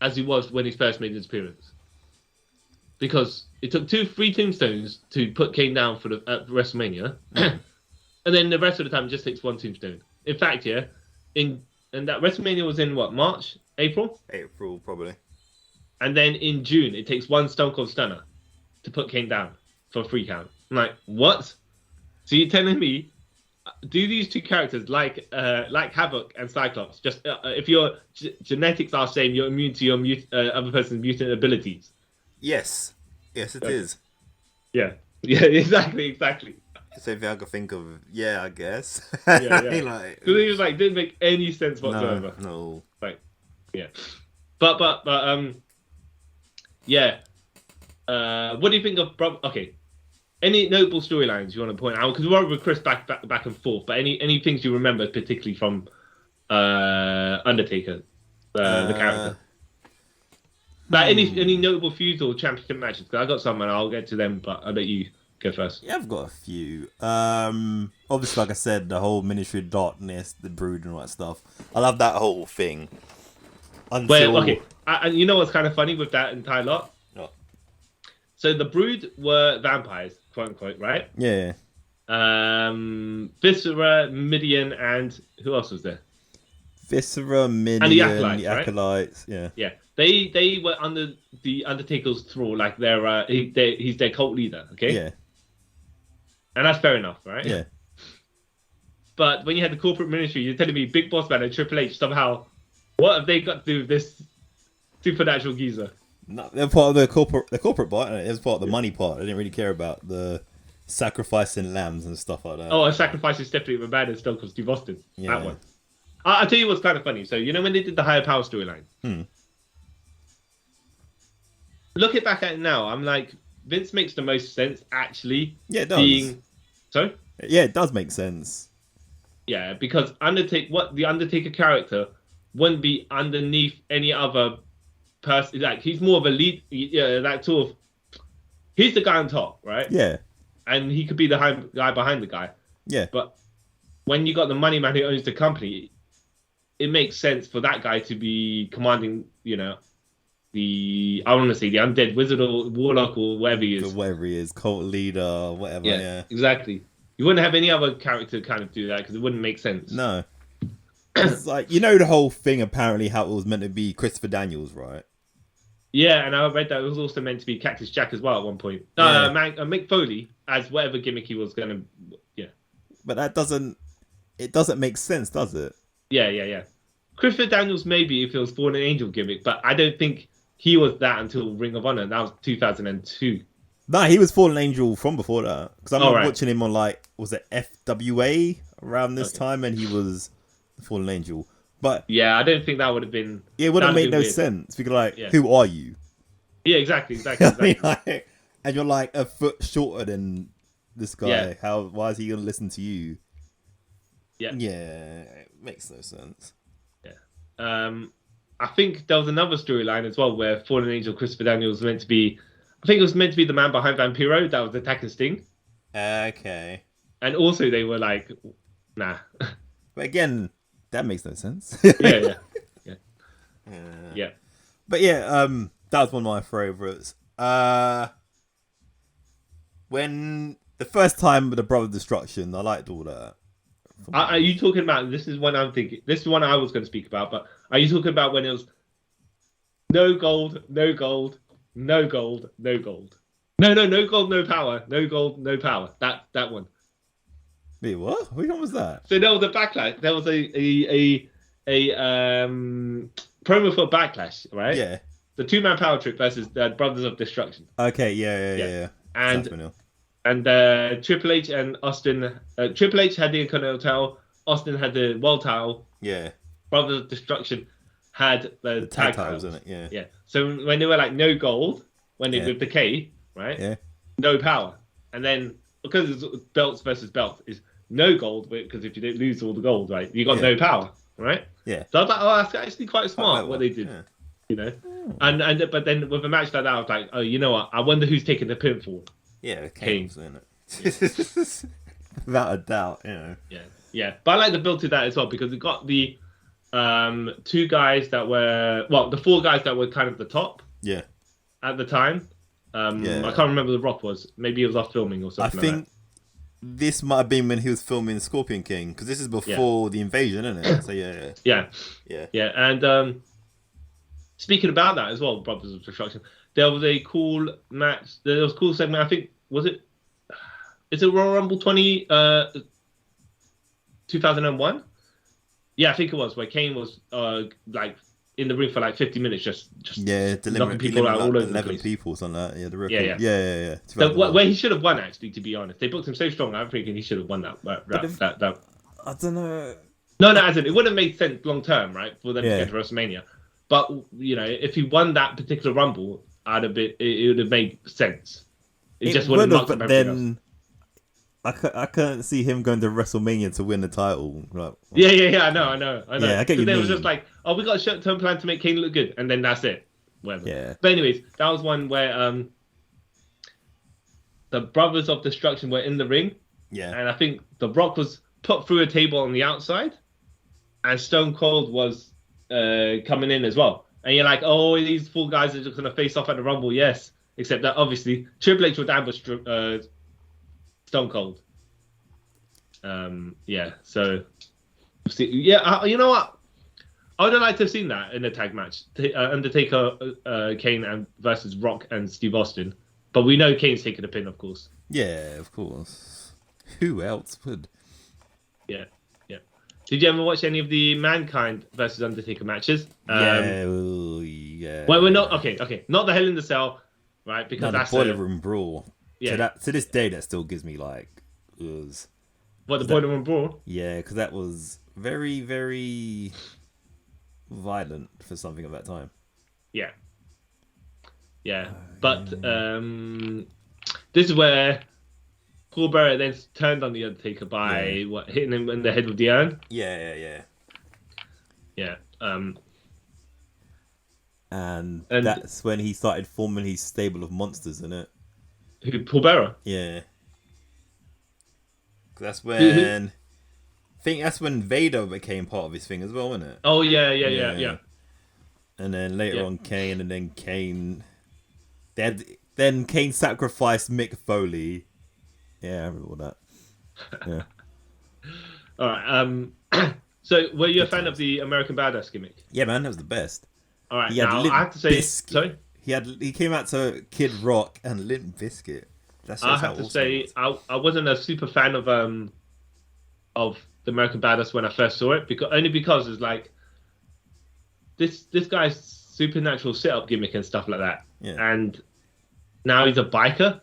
as he was when he first made his appearance. Because it took 3 tombstones to put Kane down for at WrestleMania, and then the rest of the time it just takes 1 tombstone. In fact, and that WrestleMania was in what, March, April? April, probably. And then in June it takes 1 Stone Cold Stunner to put Kane down for a 3 count. I'm like, what? So you're telling me, do these 2 characters like Havoc and Cyclops? Just if your genetics are same, you're immune to your other person's mutant abilities. Yes, it is. Yeah, exactly. Same thing I could think of. Yeah, I guess. Yeah. Like, because it was like didn't make any sense whatsoever. No. Like, yeah, but yeah. What do you think of? Okay, any notable storylines you want to point out? Because we're with Chris back and forth. But any things you remember particularly from Undertaker, the character? Like any notable feuds or championship matches? Because I got some and I'll get to them, but I'll let you go first. Yeah, I've got a few. Obviously, like I said, the whole Ministry of Darkness, the Brood and all that stuff. I love that whole thing. And you know what's kind of funny with that entire lot? What? So the Brood were vampires, quote unquote, right? Yeah. Viscera, Midian, and who else was there? Viscera, Minion, And the Acolytes, the right? Acolytes, yeah. Yeah, they were under the Undertaker's thrall, like he's their cult leader, okay? Yeah. And that's fair enough, right? Yeah. But when you had the corporate ministry, you're telling me Big Boss Man and Triple H somehow, what have they got to do with this supernatural geezer? No, they're part of the corporate part. It was part of the money part. I didn't really care about the sacrificing lambs and stuff like that. Oh, a sacrifice is definitely bad in Stone Cold Steve Austin. Yeah. That one. I'll tell you what's kind of funny. So, you know when they did the higher power storyline? Looking back at it now, I'm like, Vince makes the most sense, actually. Yeah, it does. Sorry? Yeah, it does make sense. Yeah, because the Undertaker character wouldn't be underneath any other person. Like, he's more of a lead. Yeah, that sort of. He's the guy on top, right? Yeah. And he could be the guy behind the guy. Yeah. But when you got the money man who owns the company, it makes sense for that guy to be commanding, I want to say the undead wizard or warlock or whatever he is. Whatever he is, cult leader, whatever. Yeah. Exactly. You wouldn't have any other character kind of do that because it wouldn't make sense. No. It's like, the whole thing apparently how it was meant to be Christopher Daniels, right? Yeah, and I read that it was also meant to be Cactus Jack as well at one point. Yeah. Mick Foley as whatever gimmick he was going to... Yeah. But it doesn't make sense, does it? Yeah. Christopher Daniels maybe if it was Fallen Angel gimmick, but I don't think he was that until Ring of Honor. That was 2002. Nah, he was Fallen Angel from before that. Because I'm right. watching him on, was it FWA around this time, and he was the Fallen Angel. But yeah, I don't think that would have been... It wouldn't make no weird. sense. Because, who are you? Yeah, exactly. I mean, and you're a foot shorter than this guy. Yeah. Why is he going to listen to you? Yeah. Yeah, it makes no sense. Yeah. I think there was another storyline as well where Fallen Angel Christopher Daniels was meant to be... I think it was meant to be the man behind Vampiro that was attacking Sting. Okay. And also they were like, nah. But again, that makes no sense. Yeah. But yeah, that was one of my favourites. When the first time with the Brother Destruction, I liked all that. Are you talking about, this is one I'm thinking, this is one I was going to speak about, but are you talking about when it was no gold, no gold, no gold, no gold? No gold, no power, no gold, no power. That one. Wait, what? Which one was that? So there was a backlash. There was a promo for Backlash, right? Yeah. The 2-man power trip versus the Brothers of Destruction. Okay, yeah. And Triple H and Austin. Triple H had the Intercontinental title. Austin had the World title. Yeah. Brothers of Destruction had the tag titles, isn't it? Yeah. So when they were no gold, when they with the K, right? Yeah. No power, and then because it's belts versus belts is no gold because if you don't lose all the gold, right, you got no power, right? Yeah. So I was like, oh, that's actually quite smart what they did, And but then with a match like that, I was like, oh, you know what? I wonder who's taking the pinfall. Yeah, Kane's in it. Without a doubt, Yeah. But I like the build to that as well because it got the 2 guys that were the 4 guys that were kind of the top. Yeah. At the time, I can't remember the Rock was. Maybe it was off filming or something. I think this might have been when he was filming Scorpion King because this is before the invasion, isn't it? So yeah. And speaking about that as well, Brothers of Destruction, there was a cool match. There was a cool segment. I think is it Royal Rumble 2001? Yeah, I think it was where Kane was in the ring for 50 minutes, just knocking people out all over 11 the place. people, something like that. Yeah, the record. Yeah. So, where he should have won, actually, to be honest. They booked him so strong. I'm thinking he should have won that. I don't know. No, as in, it wouldn't have made sense long term, right, for them to get to WrestleMania. But if he won that particular Rumble, it would have made sense. It just wouldn't have. But then I couldn't see him going to WrestleMania to win the title. Like, I know. Yeah, I get you. They was just like, oh, we got a short-term plan to make Kane look good, and then that's it. Whatever. Yeah. But anyways, that was one where the Brothers of Destruction were in the ring. Yeah. And I think The Rock was put through a table on the outside, and Stone Cold was coming in as well. And you're like, oh, these 4 guys are just going to face off at the Rumble. Yes. except that obviously Triple H would ambush Stone Cold. Yeah, so you know what? I would have liked to have seen that in a tag match. Undertaker, Kane, and versus Rock and Steve Austin. But we know Kane's taking the pin, of course. Yeah, of course. Who else would? Yeah. Did you ever watch any of the Mankind versus Undertaker matches? Yeah. Well, we're not okay. Not the Hell in the Cell, right? Because that's the boiler room brawl. Yeah. To this day, that still gives me like. What, the boiler room brawl? Yeah, because that was very, very violent for something of that time. Yeah. But this is where Paul Bearer then turned on the Undertaker by hitting him in the head with the urn. Yeah. And that's when he started forming his stable of monsters, isn't it? Who, Paul Bearer? Yeah. That's when I think that's when Vader became part of his thing as well, wasn't it? Oh yeah. And then later on Kane, and then Kane. Then Kane sacrificed Mick Foley. Yeah, I remember all that. Yeah. All right. So, were you a fan of the American Badass gimmick? Yeah, man, that was the best. All right. He had now Limp I have to say, Bizkit. sorry. He came out to Kid Rock and Limp Bizkit. I have to say, I wasn't a super fan of the American Badass when I first saw it, because it's like this guy's supernatural setup gimmick and stuff like that. Yeah. And now he's a biker.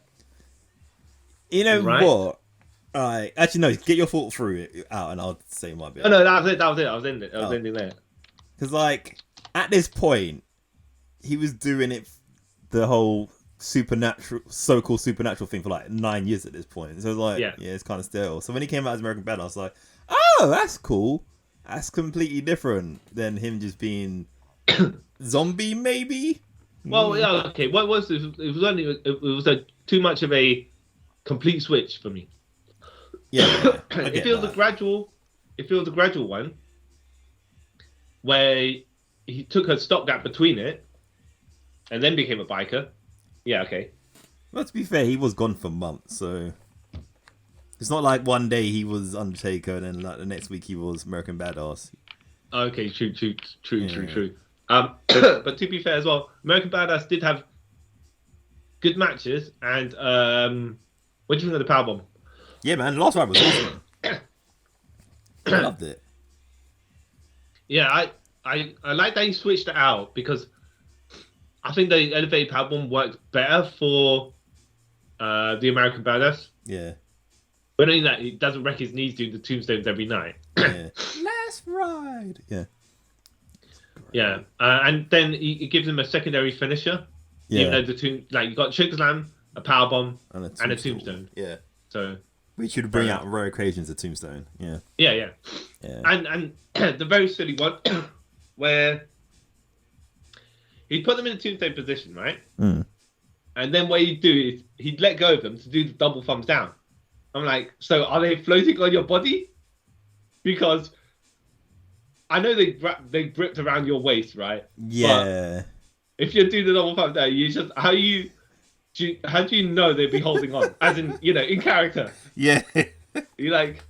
You know right? what? Actually, no. Get your thought through it out, and I'll say my bit. Oh no, that was it. I was ending there. Because like at this point, he was doing it, the whole so-called supernatural thing for like 9 years at this point. So it was like, yeah, it's kind of stale. So when he came out as American Badass, I was like, oh, that's cool. That's completely different than him just being zombie, maybe. Well, yeah, okay. What was it? It was too much of a complete switch for me. Yeah, it feels a gradual one where he took a stopgap between it and then became a biker. Yeah, okay. Well, to be fair, he was gone for months, so it's not like one day he was Undertaker and then like the next week he was American Badass. Okay, true. But to be fair as well, American Badass did have good matches, and what do you think of the powerbomb? Yeah, man, last ride was awesome. I loved it. Yeah, I like that he switched it out, because I think the elevated powerbomb works better for the American Badass. Yeah. But only that he doesn't wreck his knees doing the tombstones every night. Yeah. Last ride. Yeah. Yeah, and then he gives him a secondary finisher. Yeah. Even though you got chokeslam, a powerbomb, and a tombstone. Yeah. So we should bring out on rare occasions a tombstone. Yeah. Yeah. And the very silly one where he'd put them in a tombstone position, right? Mm. And then what he'd do is he'd let go of them to do the double thumbs down. I'm like, so are they floating on your body? Because I know they gripped around your waist, right? Yeah. But if you're doing the double thumbs down, how do you know they'd be holding on? As in, in character. Yeah. You're like,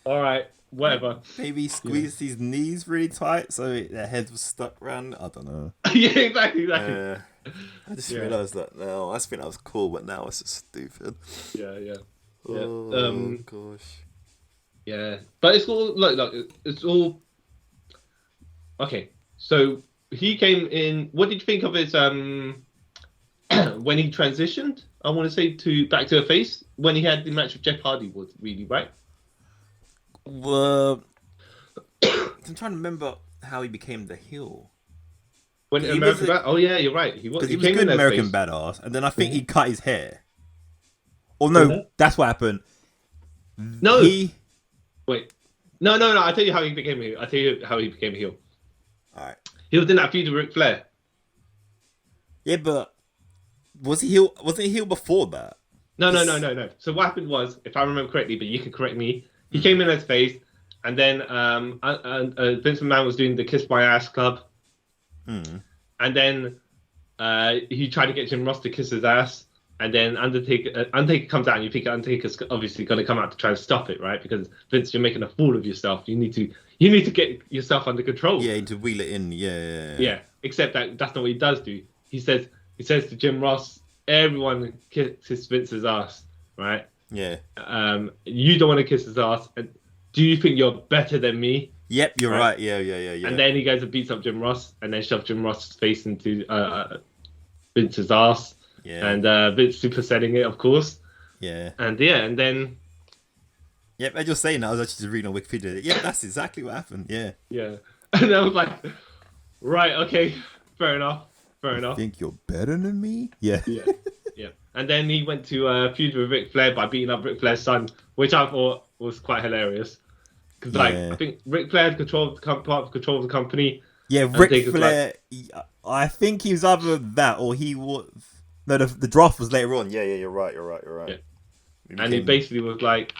all right, whatever. Maybe he squeezed his knees really tight so their head was stuck around. I don't know. Yeah, exactly. I just realised that now. I just think that was cool, but now it's just stupid. Yeah. Oh, gosh. Yeah. But it's all, look, it's all... Okay, so he came in... What did you think of his... when he transitioned, I want to say, back to a face, when he had the match with Jeff Hardy, was really, right? Well, I'm trying to remember how he became the heel. Oh yeah, you're right. He was good American Badass, and then I think he cut his hair. Oh no, that's what happened. No, wait, no. I'll tell you how he became a heel. All right, he was in that feud with Ric Flair. Yeah, but was he heel? Wasn't he heel before that? No. So what happened was, if I remember correctly, but you can correct me, he came in as face, and then Vince McMahon was doing the Kiss My Ass Club. Mm. And then he tried to get Jim Ross to kiss his ass. And then Undertaker comes out, and you think Undertaker's obviously going to come out to try and stop it, right? Because Vince, you're making a fool of yourself. You need to get yourself under control. Yeah, to wheel it in. Yeah. Except that's not what he does do. He says to Jim Ross, everyone kisses Vince's ass, right? Yeah. You don't want to kiss his ass. And do you think you're better than me? Yep, you're right. Yeah. And then he goes and beats up Jim Ross, and then shoves Jim Ross's face into Vince's ass. Yeah. And Vince supersetting it, of course. Yeah. And then. Yep, as you're saying that, I was actually just reading on Wikipedia. Yeah, that's exactly what happened. Yeah. Yeah. And I was like, right, okay, fair enough. Think you're better than me? Yeah. Yeah. And then he went to feud with Ric Flair by beating up Ric Flair's son, which I thought was quite hilarious. Because I think Ric Flair had part of control of the company. Yeah, Ric Flair. I think he was either that or he was. No, the draft was later on. Yeah, you're right. Yeah. And he basically was like,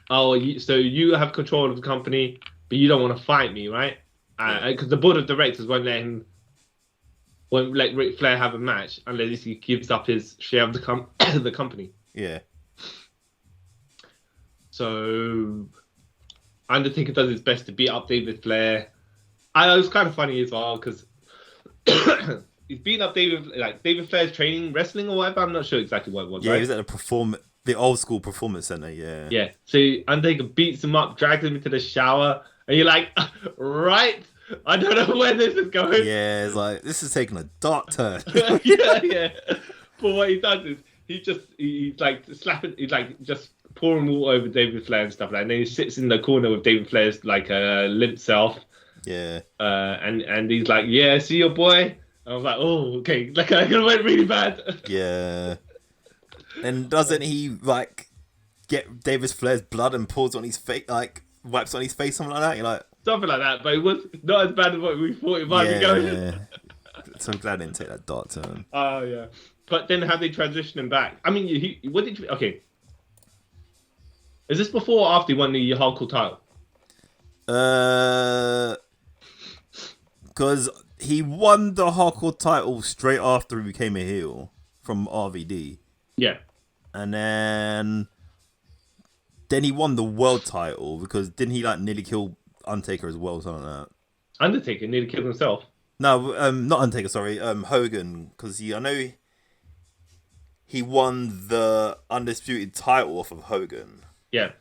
"Oh, so you have control of the company, but you don't want to fight me, right? Because the board of directors won't let Ric Flair have a match unless he gives up his share of the company." Yeah. So Undertaker does his best to beat up David Flair. It was kind of funny as well because he's beating up David Flair's training wrestling or whatever. I'm not sure exactly what it was. Yeah, right? he was at the old school performance center. Yeah. Yeah. So Undertaker beats him up, drags him into the shower, and you're like, right? I don't know where this is going. Yeah, it's like this is taking a dark turn. yeah. But what he does is he's like slapping, he's like just pouring water over David Flair and stuff like that. And then he sits in the corner with David Flair's like limp self. Yeah. And he's like, yeah, see your boy. I was like, oh, okay, like it went really bad. Yeah. And doesn't he like get David Flair's blood and pours on his face, like wipes on his face, something like that? You're like something like that, but it was not as bad as what we thought it might be going. Yeah. So I'm glad I didn't take that dark turn. Oh yeah. But then how they transition him back? I mean, okay. Is this before or after he won the hardcore title? Because he won the hardcore title straight after he became a heel from RVD. Yeah. And then he won the world title because didn't he like nearly kill Undertaker as well, something like that? Undertaker nearly killed himself. No, not Undertaker. Sorry, Hogan. Because I know he won the undisputed title off of Hogan. Yeah.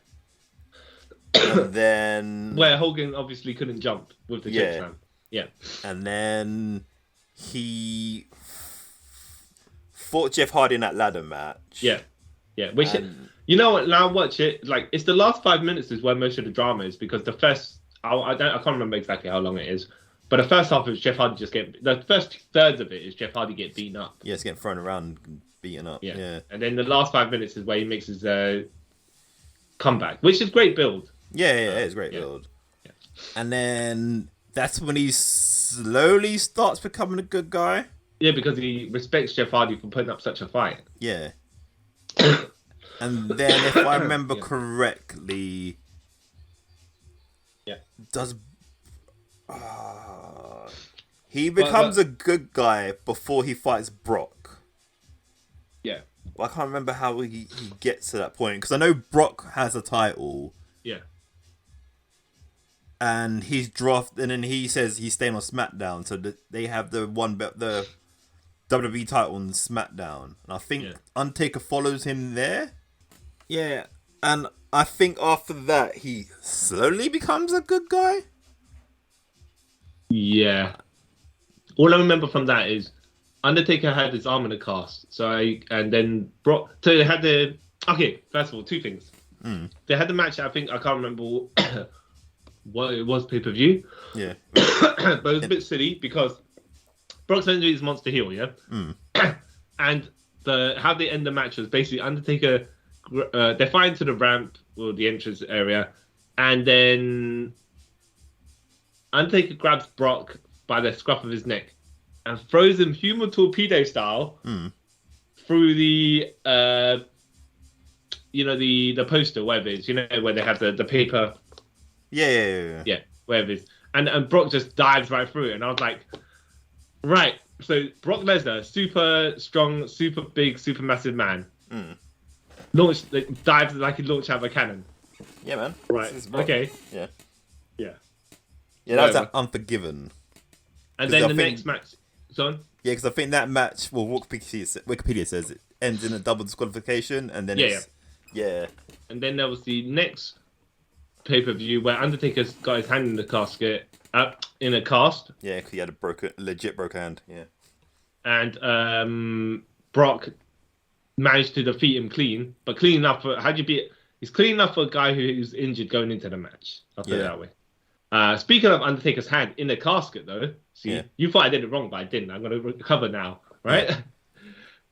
And then where Hogan obviously couldn't jump with the choke slam. Yeah. And then he fought Jeff Hardy in that ladder match. Yeah. Yeah. Which you know what? Now watch it. Like it's the last 5 minutes is where most of the drama is because the first I can't remember exactly how long it is, but the first half is Jeff Hardy just getting the first thirds of it is Jeff Hardy getting beaten up. Yeah, it's getting thrown around, and beaten up. Yeah. And then the last 5 minutes is where he makes his comeback, which is great build. Yeah, it's great build. Yeah. And then that's when he slowly starts becoming a good guy. Yeah, because he respects Jeff Hardy for putting up such a fight. Yeah. And then, if I remember correctly, he becomes a good guy before he fights Brock. Yeah. But I can't remember how he gets to that point because I know Brock has a title. Yeah. And he's drafted, and then he says he's staying on SmackDown, so they have the WWE title on SmackDown, and I think Undertaker follows him there. Yeah, and I think after that he slowly becomes a good guy. Yeah. All I remember from that is Undertaker had his arm in a cast, and then Brock. So they had first of all, two things. They had the match. I can't remember what it was, pay-per-view. Yeah. But it was a bit silly because Brock's meant to be his monster heel, yeah? And how they end the match was basically Undertaker, they're flying to the ramp or the entrance area, and then Undertaker grabs Brock by the scruff of his neck and throws him human torpedo style through the the poster, whatever it is, where they have the paper. Yeah, whatever it is. And Brock just dives right through it. And I was like, right, So Brock Lesnar, super strong, super big, super massive man. Mm. Dives like he launched out of a cannon. Yeah, man. Right. Okay. Yeah. Yeah. Yeah, that was that Unforgiven. And then the next match. Son? Yeah, because I think that match, well, Wikipedia says it ends in a double disqualification, and then yeah. And then there was the next pay-per-view where Undertaker's got his hand in the casket, in a cast. Yeah, because he had a legit broke hand. Yeah. And Brock managed to defeat him clean, but clean enough for he's clean enough for a guy who's injured going into the match. I'll put it that way. Speaking of Undertaker's hand in the casket, though, you thought I did it wrong, but I didn't. I'm going to recover now, right? Yeah.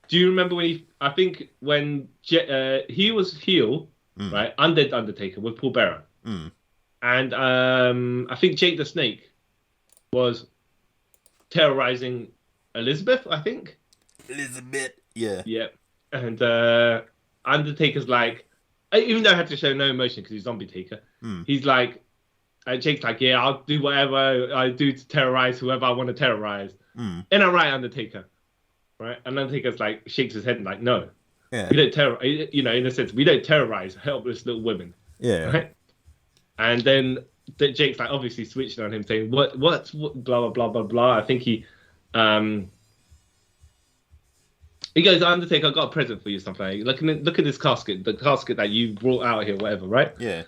Do you remember when he was heel, right, under Undertaker with Paul Bearer, and I think Jake the Snake was terrorizing Elizabeth, I think. Elizabeth, yeah. Yeah. And Undertaker's like, even though I had to show no emotion because he's Zombie Taker, he's like, Jake's like, yeah, I'll do whatever I do to terrorize whoever I want to terrorize. And I'm right, Undertaker. Right? And Undertaker's like, shakes his head and like, no. Yeah. We don't terrorize, in a sense, we don't terrorize helpless little women. Yeah. Right? And then Jake's like, obviously switching on him saying, what, blah, blah, blah, blah, blah. I think he goes, Undertaker, I've got a present for you, something like, look at this casket, the casket that you brought out here, whatever, right? Yeah.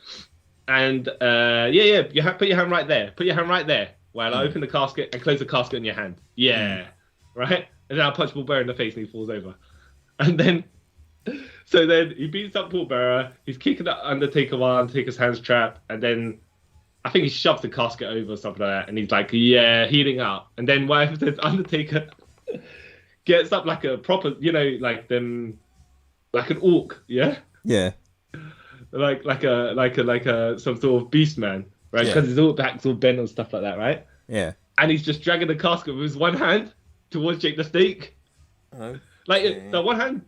And put your hand right there. Put your hand right there while I open the casket and close the casket in your hand. Yeah. Right? And then I punch Paul Bearer in the face and he falls over. And then, so then he beats up Paul Bearer. He's kicking the Undertaker while Undertaker's hand's trapped. And then I think he shoves the casket over or something like that. And he's like, yeah, healing up. And then what happens is Undertaker gets up like a proper, like an orc, yeah? Yeah. Like a some sort of beast man, right? Because his all back's all bent and stuff like that, right? Yeah. And he's just dragging the casket with his one hand towards Jake the Snake. Okay. Like the one hand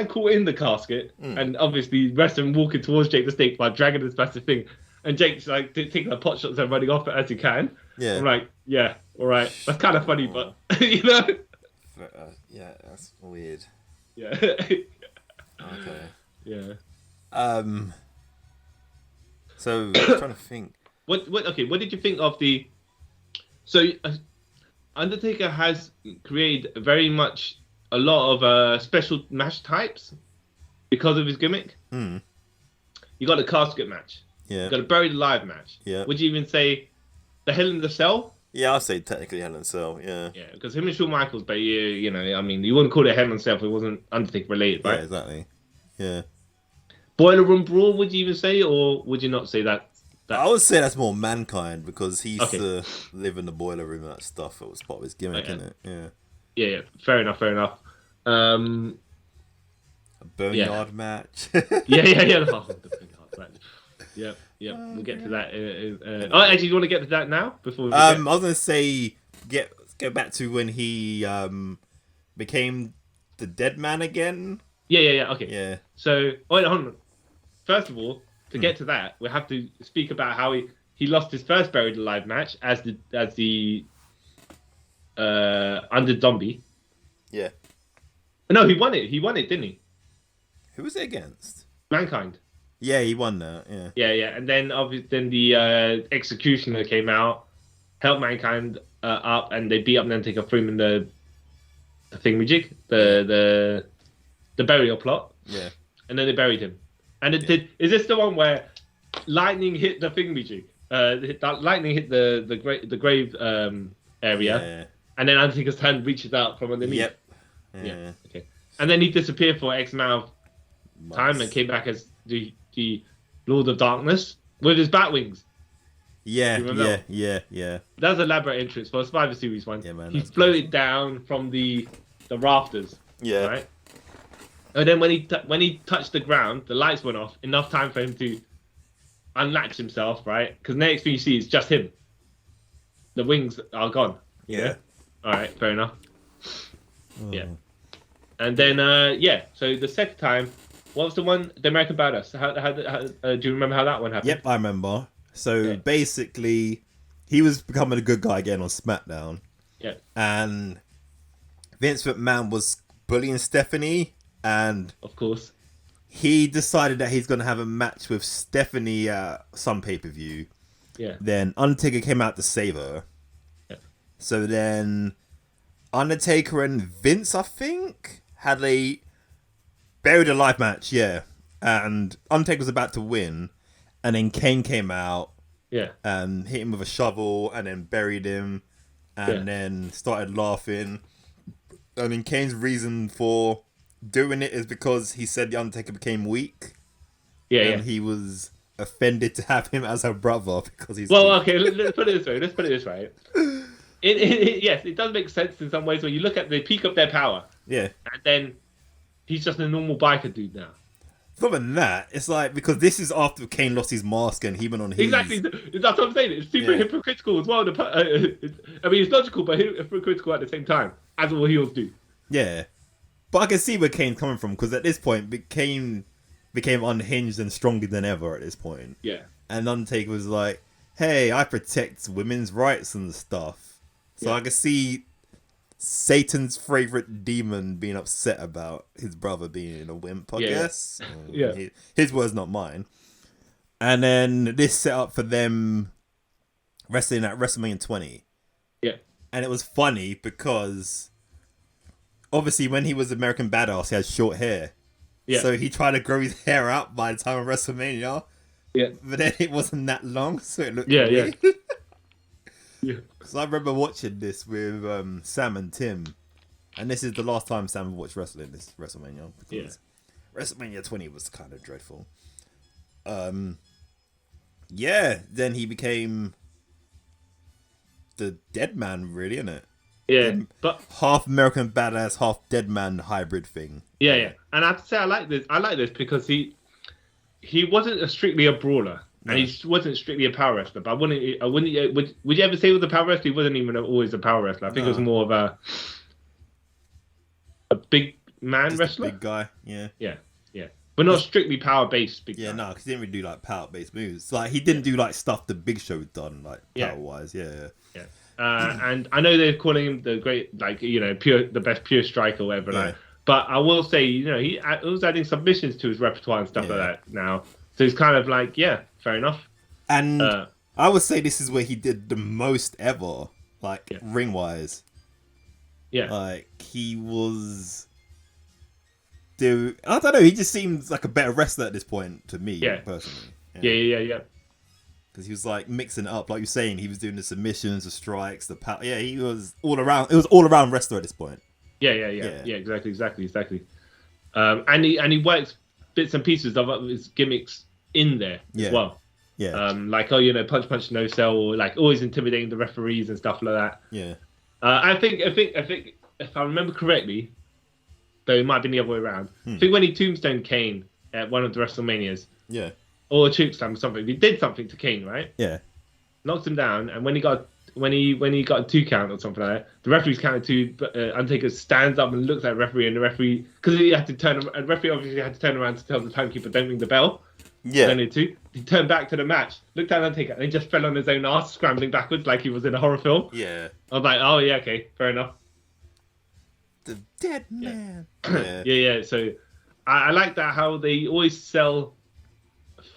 caught in the casket, and obviously wrestling walking towards Jake the Snake by dragging this massive thing, and Jake's like taking the pot shots and running off it as he can. Yeah. I'm like, yeah, all right, that's kind of funny, but yeah, that's weird. Yeah. Okay. Yeah. So I'm trying to think. What did you think of the? So, Undertaker has created very much a lot of special match types because of his gimmick. You got a casket match. Yeah. You got a buried alive match. Yeah. Would you even say the Hell in the Cell? Yeah, I'll say technically Hell in a Cell. Yeah. Yeah, because him and Shawn Michaels, but you wouldn't call it Hell in a Cell if it wasn't Undertaker related, right? Yeah, exactly. Yeah. Boiler Room Brawl, would you even say, or would you not say that? I would say that's more Mankind because he used to live in the boiler room and that stuff. It was part of his gimmick, isn't it? Yeah. Yeah. Fair enough. A boneyard match. Yeah. Oh, the boneyard match. Yeah. We'll get to that. Actually, you want to get to that now before? I was gonna say go back to when he became the Deadman again. Yeah. Okay. Yeah. So, hold on. First of all, to get to that, we have to speak about how he lost his first buried alive match as the under Zombie. Yeah. No, he won it. He won it, didn't he? Who was it against? Mankind. Yeah, he won that. Yeah. Yeah. And then obviously, the Executioner came out, helped Mankind up, and they beat up Undertaker, threw him in the thingamajig, the burial plot. Yeah. And then they buried him. And is this the one where lightning hit the thingamajig? Lightning hit the grave area, and then Undertaker's hand reaches out from underneath. Yep. Yeah. Okay. And then he disappeared for X amount of time and came back as the Lord of Darkness with his bat wings. Yeah. That was an elaborate entrance for a Survivor Series one. Yeah, man. He floated down from the rafters. Yeah. Right. And then when he touched the ground, the lights went off. Enough time for him to unlatch himself, right? Because next thing you see is just him. The wings are gone. Yeah. All right, fair enough. Yeah. And then so the second time, what was the one? The American Badass. How do you remember how that one happened? Yep, I remember. So basically, he was becoming a good guy again on SmackDown. Yeah. And Vince McMahon was bullying Stephanie, and of course, he decided that he's going to have a match with Stephanie at some pay-per-view. Yeah. Then Undertaker came out to save her. Yeah. So then Undertaker and Vince, I think, had a buried alive match, yeah. And Undertaker was about to win, and then Kane came out, and hit him with a shovel, and then buried him, and then started laughing. And then Kane's reason for doing it is because he said the Undertaker became weak. And he was offended to have him as her brother because he's weak. Okay, let's put it this way. Yes, it does make sense in some ways when you look at the peak of their power. Yeah. And then he's just a normal biker dude now. Other than that, it's like, because this is after Kane lost his mask and he went on his... Exactly, that's what I'm saying. It's super hypocritical as well. I mean, it's logical, but hypocritical at the same time, as all heels do. Yeah. But I can see where Kane's coming from, because at this point, Kane became unhinged and stronger than ever at this point. Yeah. And Undertaker was like, hey, I protect women's rights and stuff. So I can see Satan's favorite demon being upset about his brother being a wimp, I guess. His words, not mine. And then this set up for them wrestling at WrestleMania 20. Yeah. And it was funny because obviously when he was American Badass, he had short hair. Yeah. So he tried to grow his hair out by the time of WrestleMania. Yeah. But then it wasn't that long, so it looked weird. Yeah. So I remember watching this with Sam and Tim, and this is the last time Sam watched wrestling this WrestleMania, because WrestleMania 20 was kind of dreadful. Then he became the Deadman, really, isn't it? Yeah, but half American Badass, half Deadman hybrid thing. Yeah, and I have to say I like this because he wasn't strictly a brawler. And he wasn't strictly a power wrestler, but would you ever say he was a power wrestler? He wasn't even always a power wrestler. I think it was more of a big man wrestler. A big guy, yeah. But not strictly power based big guy. No, because he didn't really do like power based moves. Like he didn't do like stuff the Big Show done, like power wise. Yeah. And I know they're calling him the great, the best pure striker or whatever. Like, but I will say, he was adding submissions to his repertoire and stuff like that now. So it's kind of like, fair enough. And I would say this is where he did the most ever, ring wise. Yeah. Like he was. I don't know. He just seems like a better wrestler at this point to me, personally. Yeah. Because he was like mixing it up, like you're saying. He was doing the submissions, the strikes, the power. Yeah, he was all around. It was all around wrestler at this point. Yeah. Exactly. And he works bits and pieces of his gimmicks in there as well. Yeah. Punch, no sell, or like always intimidating the referees and stuff like that. Yeah. I think if I remember correctly, though it might have been the other way around. I think when he tombstone Kane at one of the WrestleManias. Yeah. Or a chokeslam or something. He did something to Kane, right? Yeah. Knocked him down, and when he got a 2 count or something like that, the referee's counted 2, but Undertaker stands up and looks at the referee, and the referee, because he had to the referee obviously had to turn around to tell the timekeeper, don't ring the bell. Yeah. Then he turned back to the match, looked at Undertaker, and he just fell on his own ass, scrambling backwards like he was in a horror film. Yeah. I was like, oh yeah, okay, fair enough. The Deadman. Yeah. So I like that how they always sell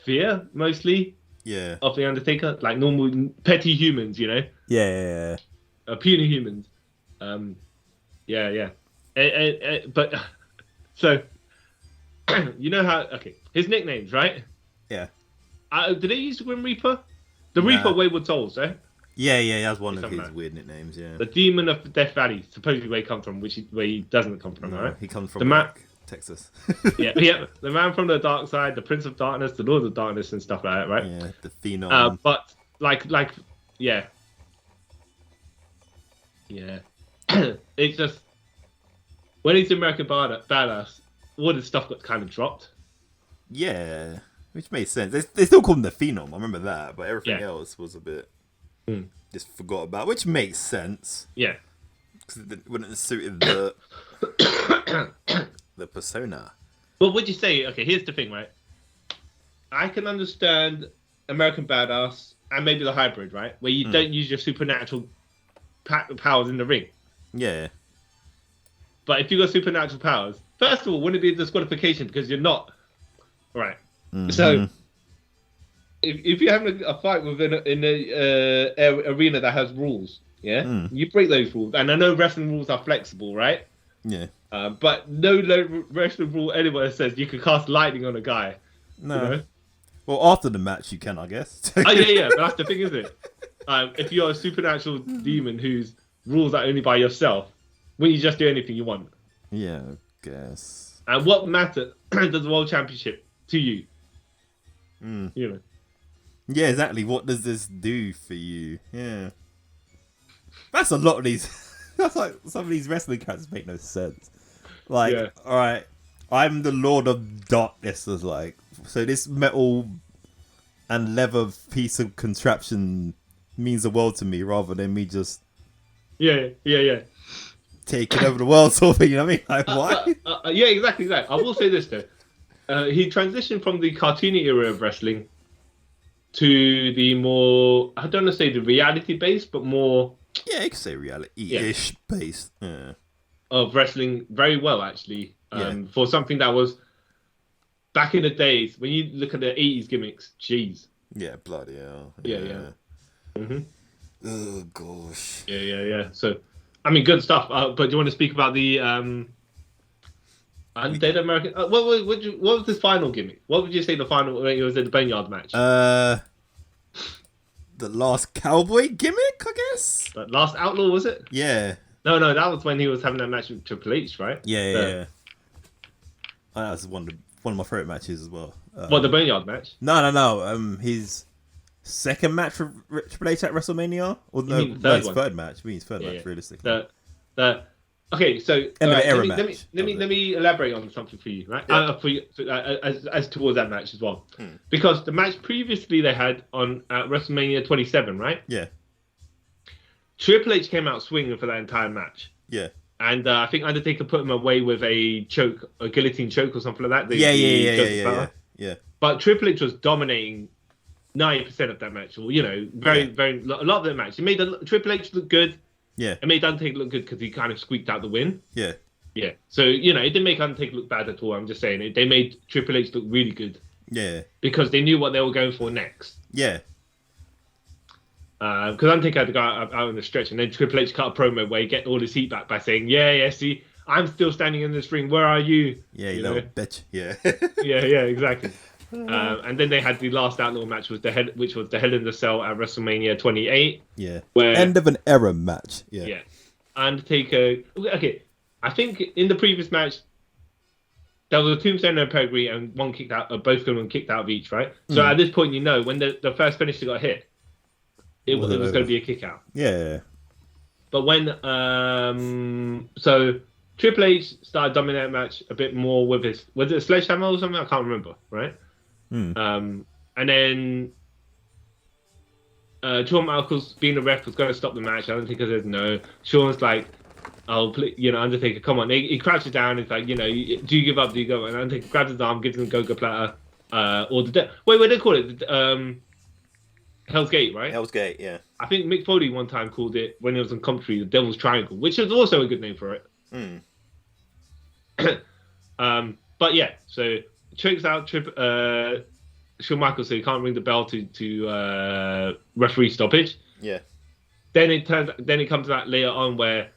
fear mostly. Yeah. Of the Undertaker, like normal petty humans, Yeah. Puny humans. Yeah. But so you know how? Okay, his nicknames, right? Yeah. Did they use the Grim Reaper? The Reaper of Wayward Souls, eh? Yeah. That's one of his weird nicknames. Yeah. The Demon of Death Valley, supposedly where he comes from, where he doesn't come from, right? He comes from Texas. yeah. The man from the dark side, the Prince of Darkness, the Lord of Darkness, and stuff like that, right? Yeah. The Phenom. But yeah. It's just when he's American Badass, all this stuff got kind of dropped. Yeah, which made sense. They still call him the Phenom. I remember that, but everything else was a bit just forgot about, which makes sense. Yeah, because it wouldn't have suited the persona. But would you say? Okay, here's the thing, right? I can understand American Badass and maybe the hybrid, right, where you don't use your supernatural powers in the ring. Yeah. But if you got supernatural powers, first of all, wouldn't it be a disqualification because you're not right? Mm-hmm. So if you're having a fight in a arena that has rules, you break those rules. And I know wrestling rules are flexible, right? Yeah. But no wrestling rule anywhere says you can cast lightning on a guy. No. You know? Well, after the match, you can, I guess. Yeah. But that's the thing, isn't it? If you're a supernatural demon whose rules are only by yourself, when you just do anything you want. Yeah, I guess. And what matter does the World Championship to you? Mm. You know. Yeah, exactly. What does this do for you? Yeah. That's a lot of these. That's like some of these wrestling characters make no sense. Like, all right, I'm the Lord of Darkness. Was like, so this metal and leather piece of contraption means the world to me, rather than me just taking over the world, sort of thing. You know what I mean? Like, why? Yeah, exactly that. I will say this though. He transitioned from the cartoony era of wrestling to the more, I don't want to say the reality based, but more. Yeah, you could say reality-ish based. Yeah. Of wrestling very well, actually. For something that was back in the days, when you look at the 80s gimmicks, jeez. Yeah, bloody hell. Yeah. Mm-hmm. Oh, gosh. Yeah. So, I mean, good stuff. But do you want to speak about the Undead American? What was this final gimmick? What would you say the final, when it was in the Boneyard match? The last cowboy gimmick, I guess? The last Outlaw, was it? Yeah. No, that was when he was having that match with Triple H, right? Yeah. That was one of my favourite matches as well. What, the Boneyard match? No. His second match for Triple H at WrestleMania? Or his third match. I mean, his third match, realistically. Okay, so let me elaborate on something for you, right? As towards that match as well, because the match previously they had on at WrestleMania 27, right? Yeah. Triple H came out swinging for that entire match. Yeah. And I think Undertaker put him away with a guillotine choke or something like that. Yeah. But Triple H was dominating 90% of that match, or very a lot of the match. It made Triple H look good. Yeah. It made Undertaker look good because he kind of squeaked out the win. Yeah. Yeah. So, it didn't make Undertaker look bad at all. I'm just saying it. They made Triple H look really good. Yeah. Because they knew what they were going for next. Yeah. Because Undertaker had to go out on the stretch, and then Triple H cut a promo where he get all his heat back by saying, see, I'm still standing in this ring. Where are you? Yeah, you little bitch. Yeah. yeah, exactly. And then they had the last Outlaw match, which was the Hell in the Cell at WrestleMania 28. Yeah. Where, end of an era match. Yeah. Yeah. Undertaker. Okay, I think in the previous match there was a tombstone and a pedigree, and one kicked out. Both of them kicked out of each, right? So at this point, when the first finisher got hit, it was going to be a kick out. Yeah. But when so Triple H started dominating that match a bit more with was it a sledgehammer or something? I can't remember, right? And then Shawn Michaels, being the ref, was going to stop the match. Undertaker says no. Shawn's like, Undertaker, come on. He crouches down. He's like, do you give up? Do you give up? And Undertaker grabs his arm, gives him a go-go platter. Or what do they call it? Hell's Gate, right? Hell's Gate, yeah. I think Mick Foley one time called it, when it was on commentary, the Devil's Triangle, which is also a good name for it. But yeah, so chokes out Shawn Michaels, so he can't ring the bell to referee stoppage. Yeah. Then it comes to that later on where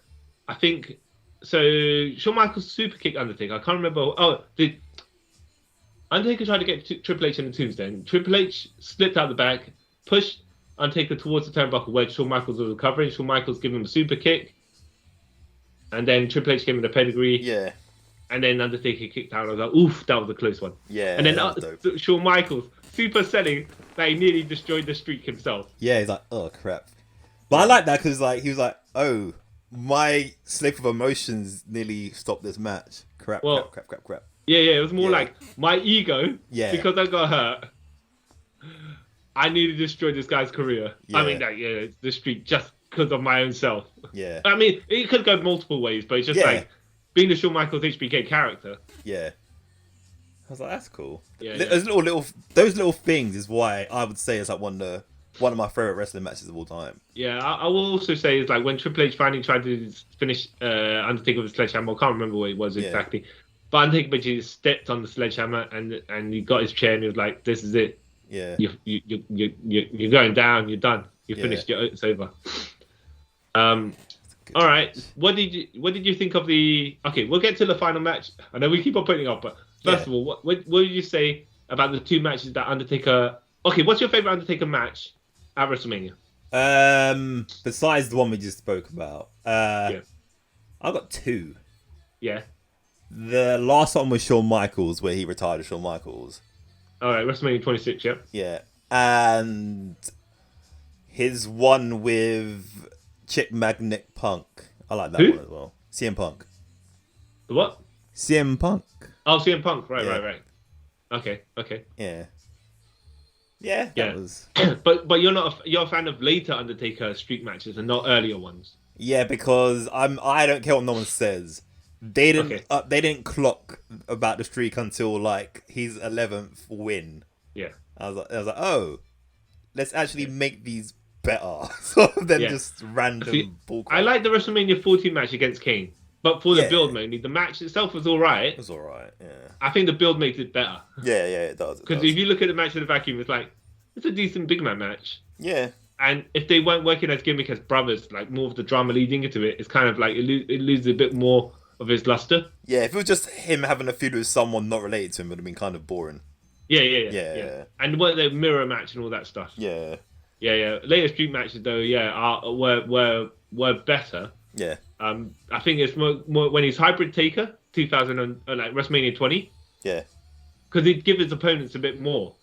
I think Shawn Michaels super kicked Undertaker. I can't remember. Undertaker tried to get Triple H in the tombstone. Triple H slipped out the back, pushed Undertaker towards the turnbuckle where Shawn Michaels was recovering. Shawn Michaels gave him a super kick, and then Triple H gave him the pedigree. Yeah. And then Undertaker kicked out. I was like, oof, that was a close one. Yeah. And then Shawn Michaels super selling that he nearly destroyed the streak himself. Yeah, he's like, oh crap. But I like that because he was like, oh, my slip of emotions nearly stopped this match. Crap. Yeah, it was more like my ego. Yeah. Because I got hurt, I nearly destroyed this guy's career. Yeah. I mean, the streak just because of my own self. Yeah. I mean, it could go multiple ways, but it's just like being the Shawn Michaels HBK character. Yeah. I was like, that's cool. Yeah. Those little things is why I would say it's like one of the one of my favorite wrestling matches of all time. Yeah, I will also say is like when Triple H finally tried to finish Undertaker with a sledgehammer. I can't remember what it was exactly, but Undertaker basically stepped on the sledgehammer and he got his chair and he was like, "This is it. Yeah, you're going down. You're done. You finished. It's over." All right. Match. What did you think of the? Okay, we'll get to the final match. I know we keep on putting it off, but first of all, what would you say about the two matches that Undertaker? Okay, what's your favorite Undertaker match at WrestleMania? Besides the one we just spoke about, I got two. Yeah. The last one was Shawn Michaels, where he retired as Shawn Michaels. All right, WrestleMania 26. Yep. Yeah, and his one with Chick Magnet Punk. I like that one as well. CM Punk. The what? CM Punk. Oh, CM Punk. Right. Okay. Yeah. Yeah. Yeah. That was... but you're a fan of later Undertaker streak matches and not earlier ones. Yeah, because I don't care what no one says. They didn't clock about the streak until like his 11th win. Yeah. I was like, oh, let's actually make these better than just random bullcrap. I like the WrestleMania 14 match against Kane, but for the build mainly, the match itself was all right. It was all right. Yeah. I think the build makes it better. Yeah, it does. Because if you look at the match in the vacuum, it's like it's a decent big man match. Yeah. And if they weren't working as Gimmick as brothers, like more of the drama leading into it, it's kind of like it loses a bit more of his luster. Yeah, if it was just him having a feud with someone not related to him, it would have been kind of boring. Yeah. And what the mirror match and all that stuff. Yeah. Later street matches though, were better. Yeah. I think it's more when he's Hybrid Taker, 2000 and like WrestleMania 20. Yeah. Because he'd give his opponents a bit more.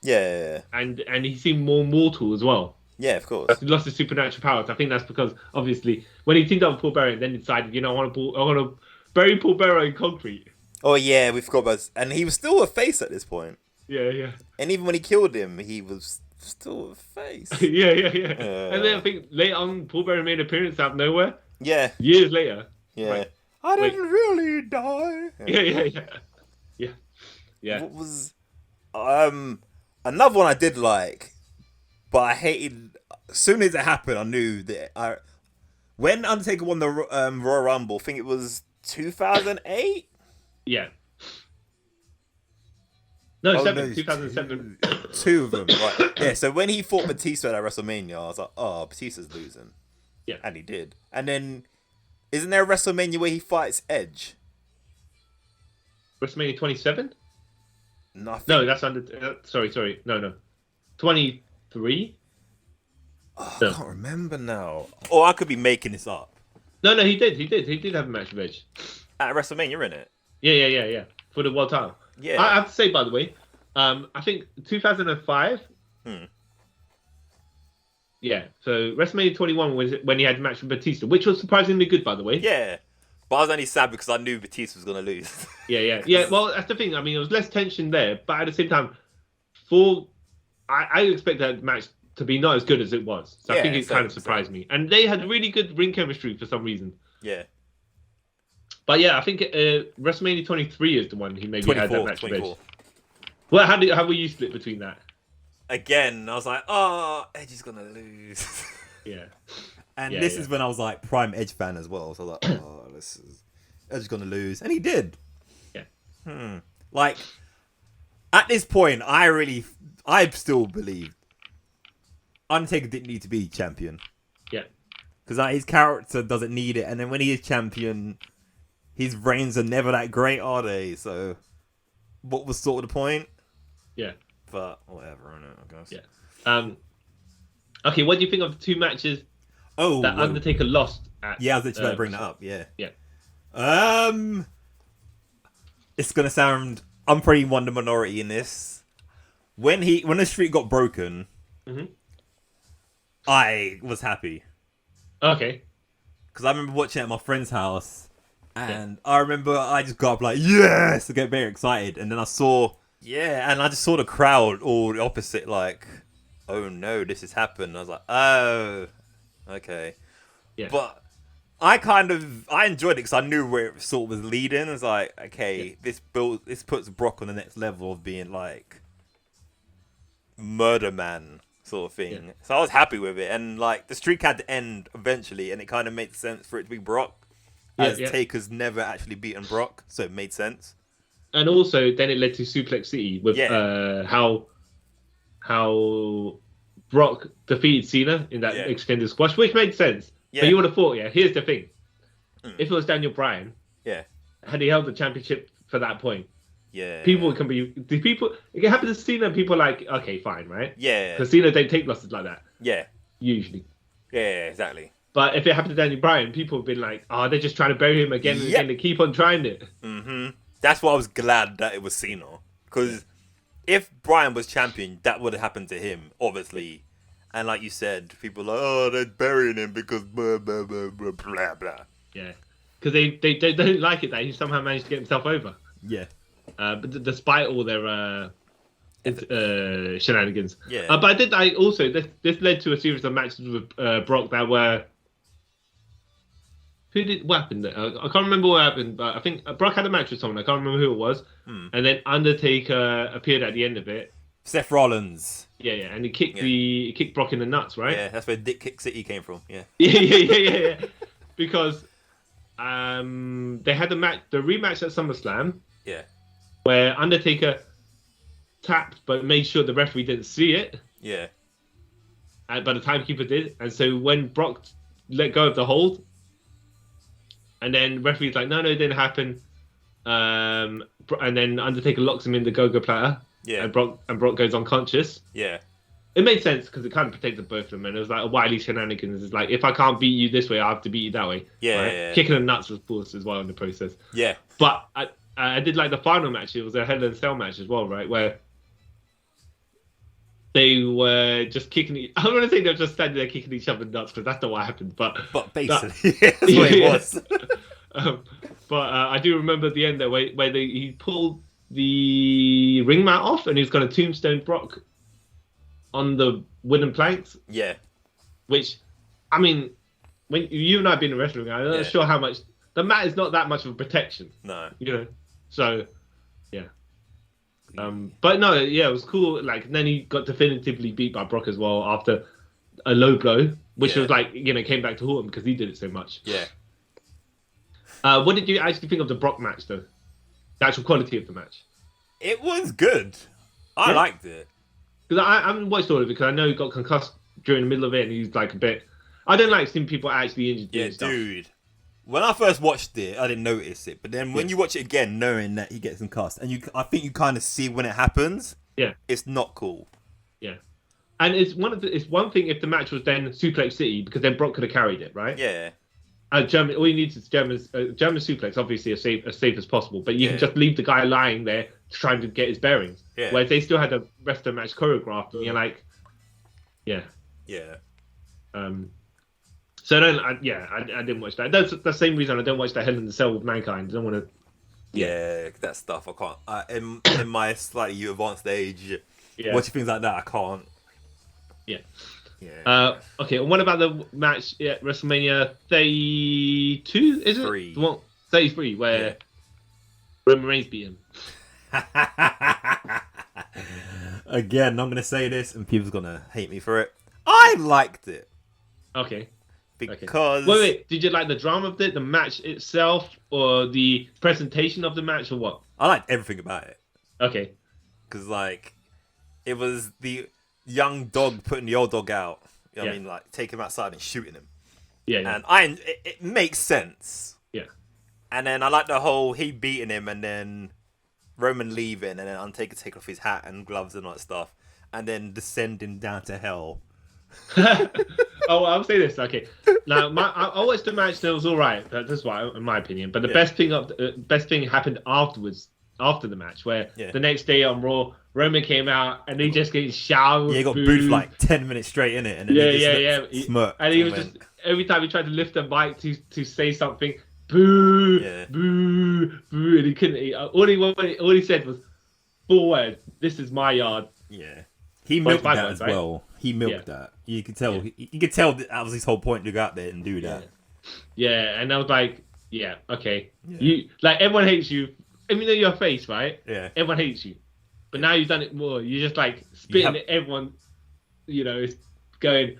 Yeah. And he seemed more mortal as well. Yeah, of course. He lost his supernatural powers. I think that's because obviously when he teamed up with Paul Bearer and then decided, I want to bury Paul Bearer in concrete. Oh yeah, we forgot about this. And he was still a face at this point. Yeah. And even when he killed him, he was still a face. Yeah. And then I think later on, Paul Bearer made an appearance out of nowhere. Yeah. Years later. Yeah. Right. I didn't really die. Yeah. What was another one I did like, but I hated. As soon as it happened, I knew that when Undertaker won the Royal Rumble, I think it was 2008. Yeah. No, 2007. Two of them, right? Yeah. So when he fought Batista at WrestleMania, I was like, "Oh, Batista's losing." Yeah, and he did. And then, isn't there a WrestleMania where he fights Edge? WrestleMania 27? No, that's under. Sorry. No. 23. Oh, I can't remember now. Or I could be making this up. No, he did. He did have a match with Edge at WrestleMania, innit? Yeah. For the world title. Yeah. I have to say, by the way, I think 2005. Yeah, so WrestleMania 21 was when he had a match with Batista, which was surprisingly good, by the way. Yeah, but I was only sad because I knew Batista was going to lose. Yeah. Well, that's the thing. I mean, there was less tension there, but at the same time, I expect that match to be not as good as it was. So I think it kind of surprised me. And they had really good ring chemistry for some reason. Yeah. But yeah, I think WrestleMania 23 is the one he maybe had that match 24. with. Well, how were you split between that? Again, I was like, Edge is going to lose. Yeah. And this is when I was like prime Edge fan as well. So I was like, Edge is going to lose. And he did. Yeah. Like, at this point, I still believe Undertaker didn't need to be champion. Yeah. Because his character doesn't need it. And then when he is champion, his reigns are never that great, are they? So, what was sort of the point? Yeah. But whatever, I guess. Yeah. Okay, what do you think of the two matches that Undertaker lost at? Yeah, I was literally about to bring that up. Yeah. Yeah. It's gonna sound. I'm pretty one the minority in this. When the streak got broken, I was happy. Okay. Because I remember watching it at my friend's house, and I remember I just got up like yes to get very excited, and then I saw. Yeah, and I just saw the crowd all the opposite, like, oh no, this has happened. I was like, oh, okay. Yeah. But I enjoyed it because I knew where it sort of was leading. It was like, okay, this puts Brock on the next level of being like Murder Man sort of thing. So I was happy with it, and like the streak had to end eventually, and it kind of made sense for it to be Brock, as Taker's never actually beaten Brock, so it made sense. And also, then it led to Suplex City with how Brock defeated Cena in that extended squash, which made sense. Yeah. But you would have thought, here's the thing: if it was Daniel Bryan, had he held the championship for that point, people can be it can happen to Cena, and people are like, okay, fine, right? Yeah. Because Cena don't take losses like that. Yeah. Usually. Yeah, exactly. But if it happened to Daniel Bryan, people have been like, oh, they're just trying to bury him again and again. They keep on trying it. Mm-hmm. That's why I was glad that it was Cena. Because if Bryan was champion, that would have happened to him, obviously. And like you said, people are like, oh, they're burying him because blah, blah, blah, blah, blah, blah. Yeah. Because they don't like it that he somehow managed to get himself over. Yeah. But despite all their shenanigans. Yeah. But I also, this led to a series of matches with Brock that were... What happened? I can't remember what happened, but I think Brock had a match with someone. I can't remember who it was. And then Undertaker appeared at the end of it. Seth Rollins. Yeah, and he kicked Brock in the nuts, right? Yeah, that's where Dick Kick City came from. Yeah. Yeah. Because they had the rematch at SummerSlam. Yeah. Where Undertaker tapped, but made sure the referee didn't see it. Yeah. But the timekeeper did, and so when Brock let go of the hold. And then referee's like, no, it didn't happen. And then Undertaker locks him in the go-go platter. Yeah. And Brock goes unconscious. Yeah. It made sense because it kind of protected both of them. And it was like a wily shenanigans. It's like, if I can't beat you this way, I have to beat you that way. Yeah. Right? Yeah. Kicking the nuts was forced as well in the process. Yeah. But I did like the final match. It was a Hell in a Cell match as well, right? Where they were just kicking... I don't want to say they were just standing there kicking each other nuts because that's not what happened. But basically, that's what it was. But I do remember at the end there where he pulled the ring mat off and he was going to tombstone Brock on the wooden planks. Yeah. Which, I mean, when you and I have been in wrestling, I'm not sure how much... The mat is not that much of a protection. No. You know? So, yeah. But no, it was cool. Like, then he got definitively beat by Brock as well after a low blow, which was like, came back to haunt him because he did it so much. Yeah. What did you actually think of the Brock match, though? The actual quality of the match? It was good. I liked it. Because I haven't watched all of it because I know he got concussed during the middle of it and he's like a bit... I don't like seeing people actually injured. Yeah, dude. When I first watched it, I didn't notice it. But then when you watch it again, knowing that he gets concussed, and I think you kind of see when it happens. Yeah. It's not cool. Yeah. And it's one thing if the match was then Suplex City, because then Brock could have carried it, right? Yeah. German, all you need is German suplex, obviously as safe as possible, but you can just leave the guy lying there trying to get his bearings. Yeah. Whereas they still had the rest of the match choreographed, and you're like, yeah. So I didn't watch that. That's the same reason I don't watch that Hell in the Cell with Mankind. I don't want to. Yeah, that stuff I can't. In my slightly advanced age, watching things like that, I can't. Yeah. Yeah. Okay. And what about the match at WrestleMania 32? Is it? 3. The one, 33, where Roman Reigns beat him. Again, I'm gonna say this, and people's gonna hate me for it. I liked it. Okay. Because wait, did you like the drama of it, the match itself, or the presentation of the match, or what? I liked everything about it. Okay. Because it was the young dog putting the old dog out. You know what I mean? Like, taking him outside and shooting him. Yeah. And it makes sense. Yeah. And then I like the whole he beating him and then Roman leaving and then Undertaker taking off his hat and gloves and all that stuff. And then descending down to hell. I'll say this. Okay. Now, I watched the match. That was all right. That's why, in my opinion. But the best thing happened afterwards, after the match, where the next day on Raw, Roman came out and he just gets showered. Yeah, he got booed like 10 minutes straight in it, and then he smirked. And he was just every time he tried to lift the mic to say something, boo, boo, boo, and he couldn't. All he said was 4 words. This is my yard. Yeah. He milked that as well. He milked that. You could tell. You could tell that was his whole point to go out there and do that. Yeah, and I was like, okay. Yeah. You everyone hates you. I mean, in your face, right? Yeah. Everyone hates you, but now you've done it more. You're just like spitting at everyone. is going,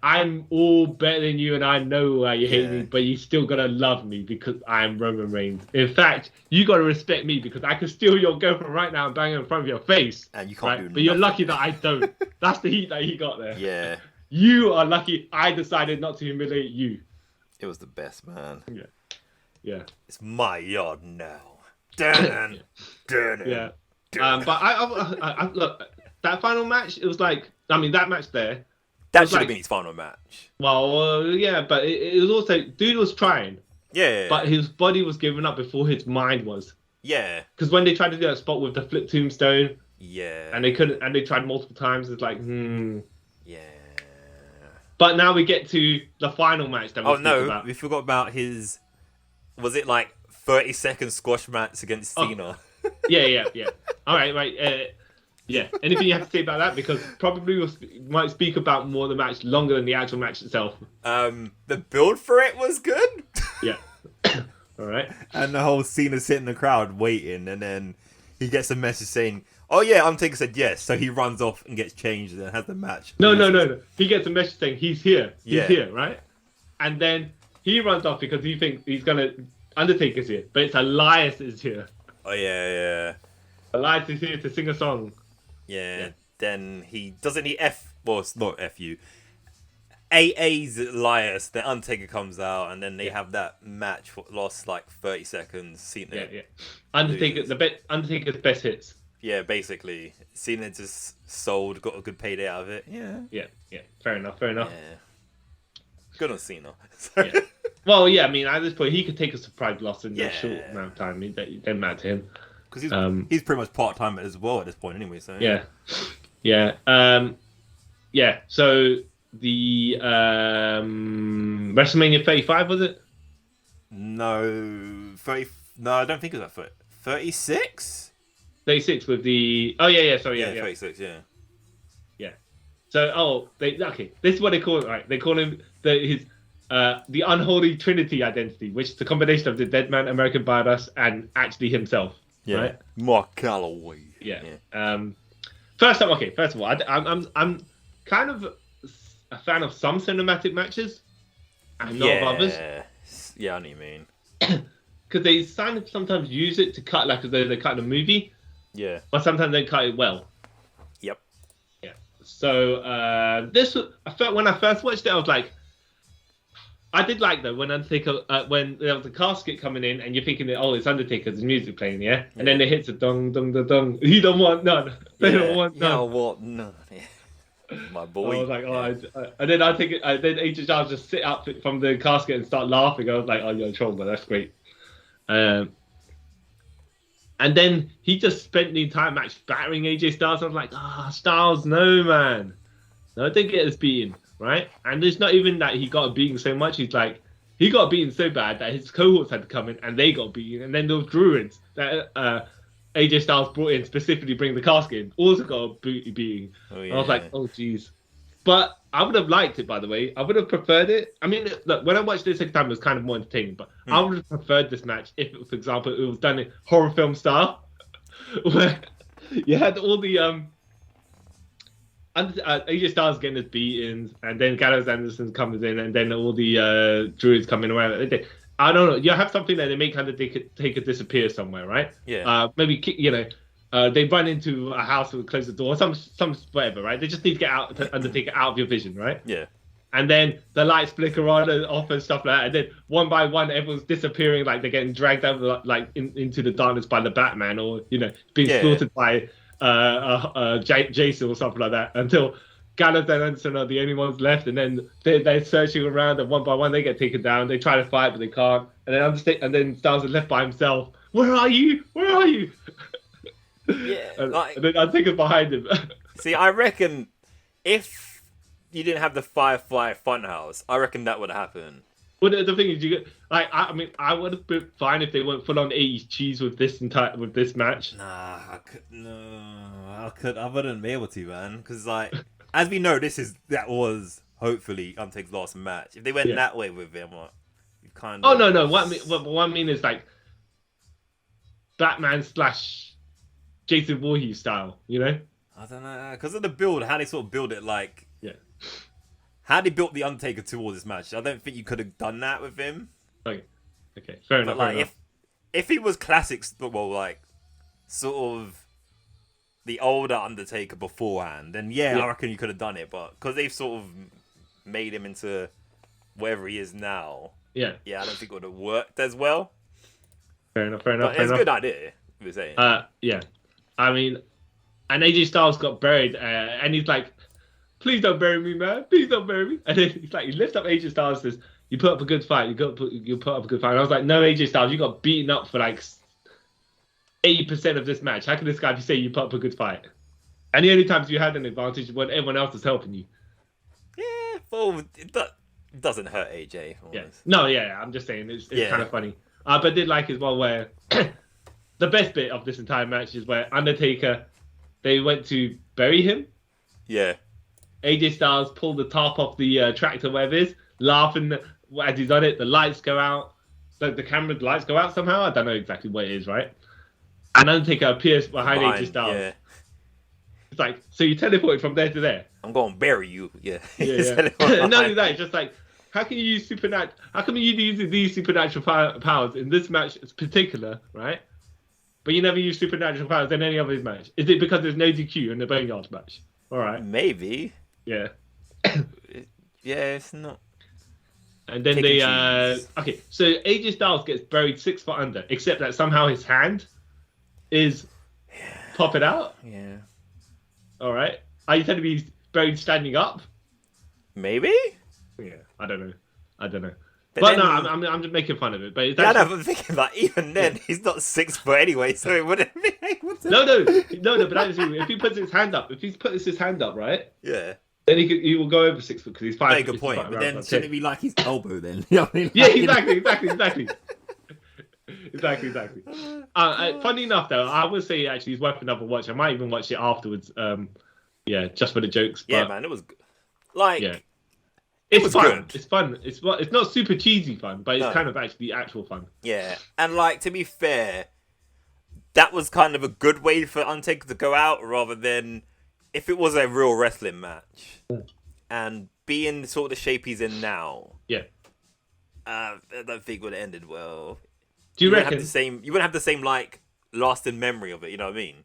I'm all better than you, and I know why you hate me, but you still gotta love me because I'm Roman Reigns. In fact, you gotta respect me because I can steal your girlfriend right now and bang her in front of your face. And you can't do But you're lucky that I don't. That's the heat that he got there. Yeah. You are lucky I decided not to humiliate you. It was the best, man. Yeah. It's my yard now. Dun, dun, Yeah. dun. But I look, that final match, it was like, that match there. That should have been his final match. Well, yeah, but it was also, dude was trying. Yeah. But his body was giving up before his mind was. Yeah. Because when they tried to do that spot with the flip tombstone. Yeah. And they couldn't, and they tried multiple times, it's like, Yeah. But now we get to the final match that we about. We forgot about his, was it like 30-second squash match against Cena? Yeah. All right. Yeah. Anything you have to say about that? Because probably we might speak about more of the match longer than the actual match itself. The build for it was good. Yeah. All right. And the whole Cena sitting in the crowd waiting, and then he gets a message saying, "Oh yeah," Undertaker said yes. So he runs off and gets changed and has the match. No. He gets a message saying he's here. He's here, right? And then he runs off because he thinks Undertaker's here, but it's Elias is here. Oh yeah. Elias is here to sing a song. Yeah. Then it's not FU. AA's Elias, the Undertaker comes out, and then they have that match what lost like 30 seconds. Cena. Yeah. Undertaker's best hits. Yeah, basically. Cena just sold, got a good payday out of it. Yeah. Yeah. Fair enough. Yeah. Good on Cena. Yeah. Well, yeah, at this point, he could take a surprise loss in a short amount of time. It doesn't matter to him. Because he's pretty much part-time as well at this point anyway. So Yeah. So the WrestleMania 35, was it? No, 30. No, I don't think it was that 36. 36 with the. Oh yeah. Sorry, yeah. 36. Yeah. So this is what they call it. Right, they call him the unholy trinity identity, which is the combination of the Deadman, American Badass, and actually himself. Yeah. Right? Mark Calloway. Yeah. First of all, I'm kind of a fan of some cinematic matches, and not of others. Yeah, I know what you mean. Because they sometimes use it to cut like as though they're cutting a movie. Yeah. But sometimes they cut it well. Yep. Yeah. So I felt when I first watched it, I was like, I did like though when Undertaker when there was a casket coming in and you're thinking that it's Undertaker's music playing, yeah, and then it hits a dong dong dong dong. He don't want none. They don't want none. You know what? None. My boy. I was like, and then then AJ Styles just sit up from the casket and start laughing. I was like, oh, you're a troll, but that's great. And then he just spent the entire match battering AJ Styles. I was like, Styles, no, man. No, don't get us beaten, right? And it's not even that he got beaten so much. He's like, he got beaten so bad that his cohorts had to come in and they got beaten. And then those Druids that AJ Styles brought in specifically bring the casket in also got a beating. Oh, yeah. I was like, oh, jeez. But I would have liked it, by the way. I would have preferred it. I mean, look, when I watched this second time, it was kind of more entertaining. But I would have preferred this match if, for example, it was done in horror film style, where you had all the AJ Styles getting his beatings, and then Gallows Anderson comes in, and then all the Druids coming around. I don't know. You have something that they make Undertaker disappear somewhere, right? Yeah. Maybe they run into a house and close the door, some whatever, right? They just need to get Undertaker out of your vision, right? Yeah. And then the lights flicker on and off and stuff like that. And then one by one, everyone's disappearing, like they're getting dragged out into the darkness by the Batman, or being slaughtered by Jason or something like that. Until Gallows and Anderson are the only ones left, and then they're searching around, and one by one they get taken down. They try to fight, but they can't. And then Styles is left by himself. Where are you? Where are you? Yeah, and then Undertaker's behind him. See, I reckon if you didn't have the Firefly Funhouse, I reckon that would happen. Well, the thing is, I would have been fine if they went full on 80s cheese with this match. Nah, I wouldn't be able to, man. Because as we know, that was hopefully Undertaker's last match. If they went that way with him, you kind of. Oh no! What I mean is like Batman / Jason Voorhees style, I don't know, because of the build, how they sort of build it, like how they built the Undertaker towards this match. I don't think you could have done that with him. Okay, fair enough. Like fair enough. if he was classics, well, like sort of the older Undertaker beforehand, then I reckon you could have done it. But because they've sort of made him into wherever he is now, I don't think it would have worked as well. Fair enough. But it's a good idea. You're saying. I mean, and AJ Styles got buried, and he's like, "Please don't bury me, man. Please don't bury me." And then he's like, he lifts up AJ Styles and says, "You put up a good fight. You put up a good fight." And I was like, "No, AJ Styles, you got beaten up for like 80% of this match. How can this guy be saying you put up a good fight?" And the only times you had an advantage was when everyone else was helping you. Yeah, well, it doesn't hurt AJ. Almost. No, I'm just saying it's kind of funny. But I did like as well where the best bit of this entire match is where Undertaker, they went to bury him. Yeah. AJ Styles pulled the top off the tractor, whatever it is, laughing as he's on it. The lights go out. The lights go out somehow. I don't know exactly what it is, right? And Undertaker appears behind AJ Styles. Yeah. It's like, so you teleported from there to there. I'm going to bury you. Yeah. Not only that, it's just like, how can you use supernatural? How come you use these supernatural powers in this match in particular, right? But you never use supernatural powers in any other match. Is it because there's no DQ in the Boneyard match? All right. Maybe. Yeah. It's not. And then okay, so AJ Styles gets buried 6 foot under, except that somehow his hand is popping out. Yeah. All right. Are you telling me he's buried standing up? Maybe. Yeah. I don't know. But no, I'm just making fun of it. But it's actually... I'm thinking that even then he's not 6 foot anyway, so it wouldn't be able to. No. But actually, if he puts his hand up, right? Yeah. Then he will go over 6 foot because he's 5 foot. Good point. But then shouldn't it be like his elbow then? Exactly. Exactly. Funny enough, though, I would say actually he's worth another watch. I might even watch it afterwards. Just for the jokes. But, man, it was like. Yeah. It's fun. Good. It's fun. It's not super cheesy fun, but it's kind of actually actual fun. Yeah, and like to be fair, that was kind of a good way for Undertaker to go out, rather than if it was a real wrestling match, and being sort of the shape he's in now. Yeah, I don't think it would have ended well. Do you reckon you wouldn't have the same like lasting memory of it? You know what I mean?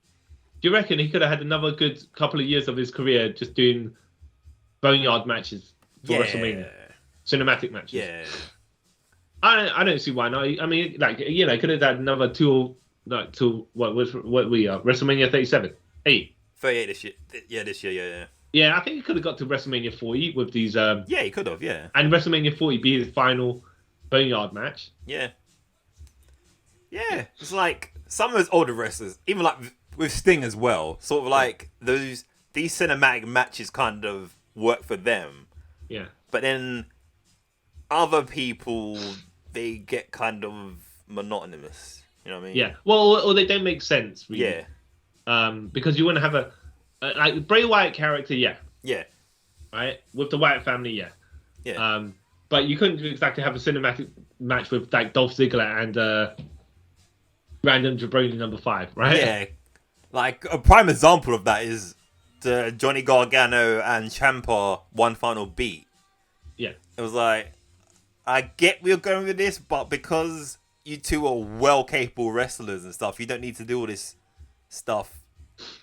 Do you reckon he could have had another good couple of years of his career just doing boneyard matches? For WrestleMania, cinematic matches. Yeah, I don't see why not. I mean, like could have had another two. What we are WrestleMania 37, 38 this year. This year. Yeah. Yeah, I think he could have got to WrestleMania 40 with these. Yeah, he could have. Yeah, and WrestleMania 40 be his final boneyard match. Yeah. It's like some of those older wrestlers, even like with Sting as well. Sort of like these cinematic matches kind of work for them. Yeah. But then other people, they get kind of monotonous. You know what I mean? Yeah. Well, or they don't make sense, really. Yeah. Because you want to have a like Bray Wyatt character, yeah. Yeah. Right? With the Wyatt family, yeah. Yeah. But you couldn't exactly have a cinematic match with like Dolph Ziggler and random jabroni number 5, right? Yeah. Like a prime example of that is the Johnny Gargano and Ciampa one final beat. Yeah. It was like, I get we're going with this, but because you two are well capable wrestlers and stuff, you don't need to do all this stuff.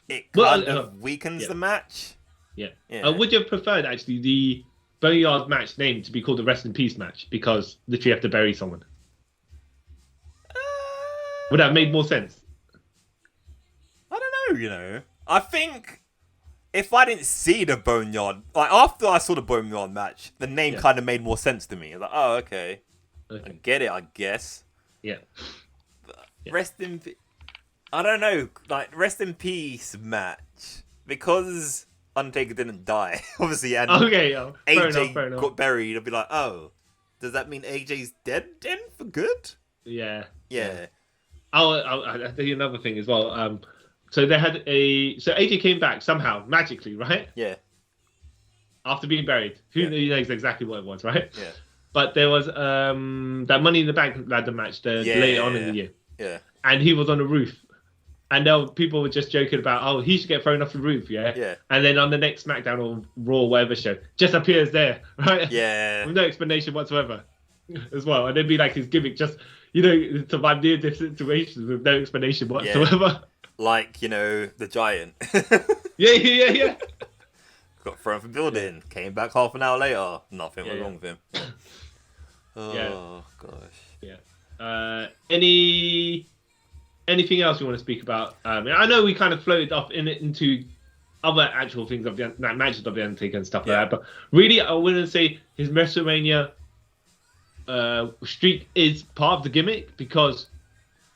It kind of weakens the match. Yeah. Would you have preferred actually the Boneyard match name to be called the Rest in Peace match because literally you have to bury someone? Would that have made more sense? I don't know, I think if I didn't see the Boneyard, like after I saw the Boneyard match, the name kind of made more sense to me. I was like, oh, okay. I get it, I guess. Yeah. Rest in I don't know, like Rest in Peace match, because Undertaker didn't die, obviously, and AJ fair enough. got buried. I'd be like, oh, does that mean AJ's dead then for good? Yeah. I'll tell you another thing as well. So they had so AJ came back somehow magically, right? Yeah. After being buried, who knows exactly what it was, right? Yeah. But there was that Money in the Bank ladder match later on in the year. Yeah. And he was on the roof. And then people were just joking about, oh, he should get thrown off the roof, yeah? Yeah. And then on the next SmackDown or Raw, whatever show, just appears there, right? Yeah. With no explanation whatsoever as well. And it'd be like his gimmick, just, you know, survive near-death situations with no explanation whatsoever. Like, the Giant. Yeah. Got thrown from building, came back half an hour later. Nothing was wrong with him. Oh, gosh. Yeah. Anything else you want to speak about? I know we kind of floated off into other actual things of the matches of the Undertaker and stuff like that, but really, I wouldn't say his WrestleMania streak is part of the gimmick because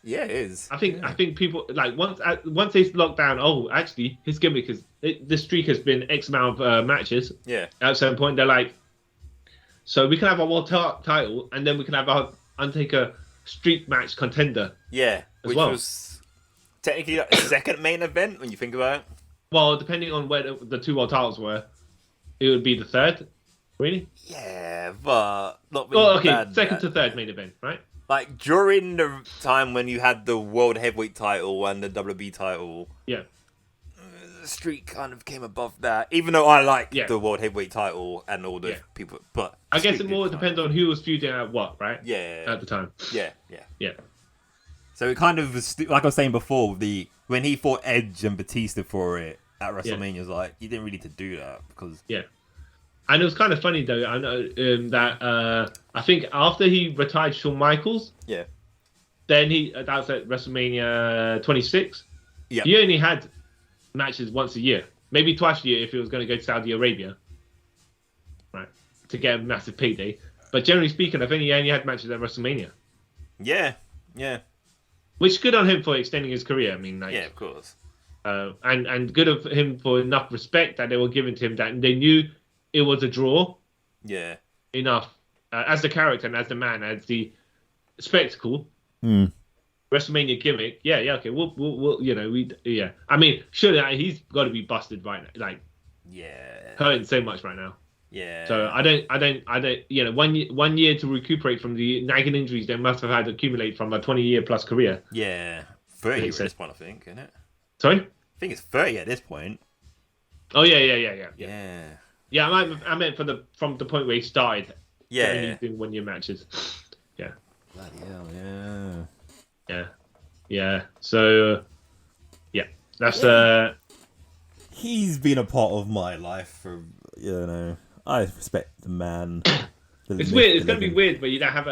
it is. I think people like once they lock down. Oh, actually, his gimmick is the streak has been X amount of matches. Yeah. At a certain point, they're like, so we can have our world title, and then we can have our Undertaker streak match contender. Yeah, which was technically like the second main event when you think about it. Well, depending on where the two world titles were, it would be the third. Really? Yeah, but not really. Oh, okay, second to third main event, right? Like during the time when you had the World Heavyweight title and the WWE title, yeah, the streak kind of came above that. Even though I like the World Heavyweight title and all the people, but I guess it more depends on who was feuding at what, right? Yeah, at the time. Yeah. So it kind of was like I was saying before, when he fought Edge and Batista for it at WrestleMania, was like you didn't really need to do that because And it was kind of funny though. I know that I think after he retired Shawn Michaels, then that was at WrestleMania 26. Yeah, he only had matches once a year, maybe twice a year if he was going to go to Saudi Arabia, right, to get a massive payday. But generally speaking, I think he only had matches at WrestleMania. Yeah. Which good on him for extending his career. I mean, like, of course. And good of him for enough respect that they were giving to him that they knew it was a draw. Yeah. Enough as the character and as the man, as the spectacle. WrestleMania gimmick. Yeah. Okay. We'll I mean, surely he's got to be busted right now. Like, hurting so much right now. Yeah. So I don't. 1 year to recuperate from the nagging injuries they must have had accumulate from a 20-year plus career. Yeah. 30 at this point, I think, isn't it? Sorry? I think it's 30 at this point. Oh yeah. Yeah, I meant from the point where he started. Yeah. Doing 1 year matches. Yeah. bloody hell, yeah. Yeah. So, that's He's been a part of my life for I respect the man. It's weird. It's gonna be weird, but you don't have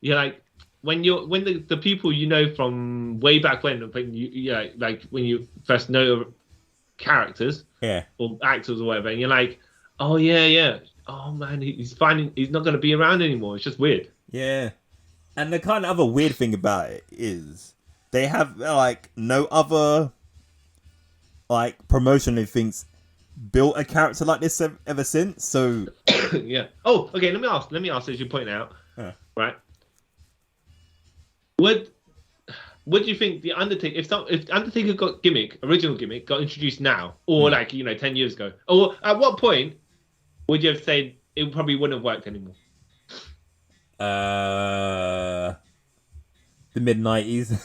you're like when the people you know from way back when when you first know characters or actors or whatever, and you're like, oh man, he's not gonna be around anymore. It's just weird. Yeah, and the kind of other weird thing about it is they have like no other like promotion and things built a character like this ever since. So yeah. Oh, okay. Let me ask as you point out. Right. Would you think the Undertaker, if Undertaker original gimmick got introduced now, or 10 years ago, or at what point would you have said it probably wouldn't have worked anymore? The mid-90s.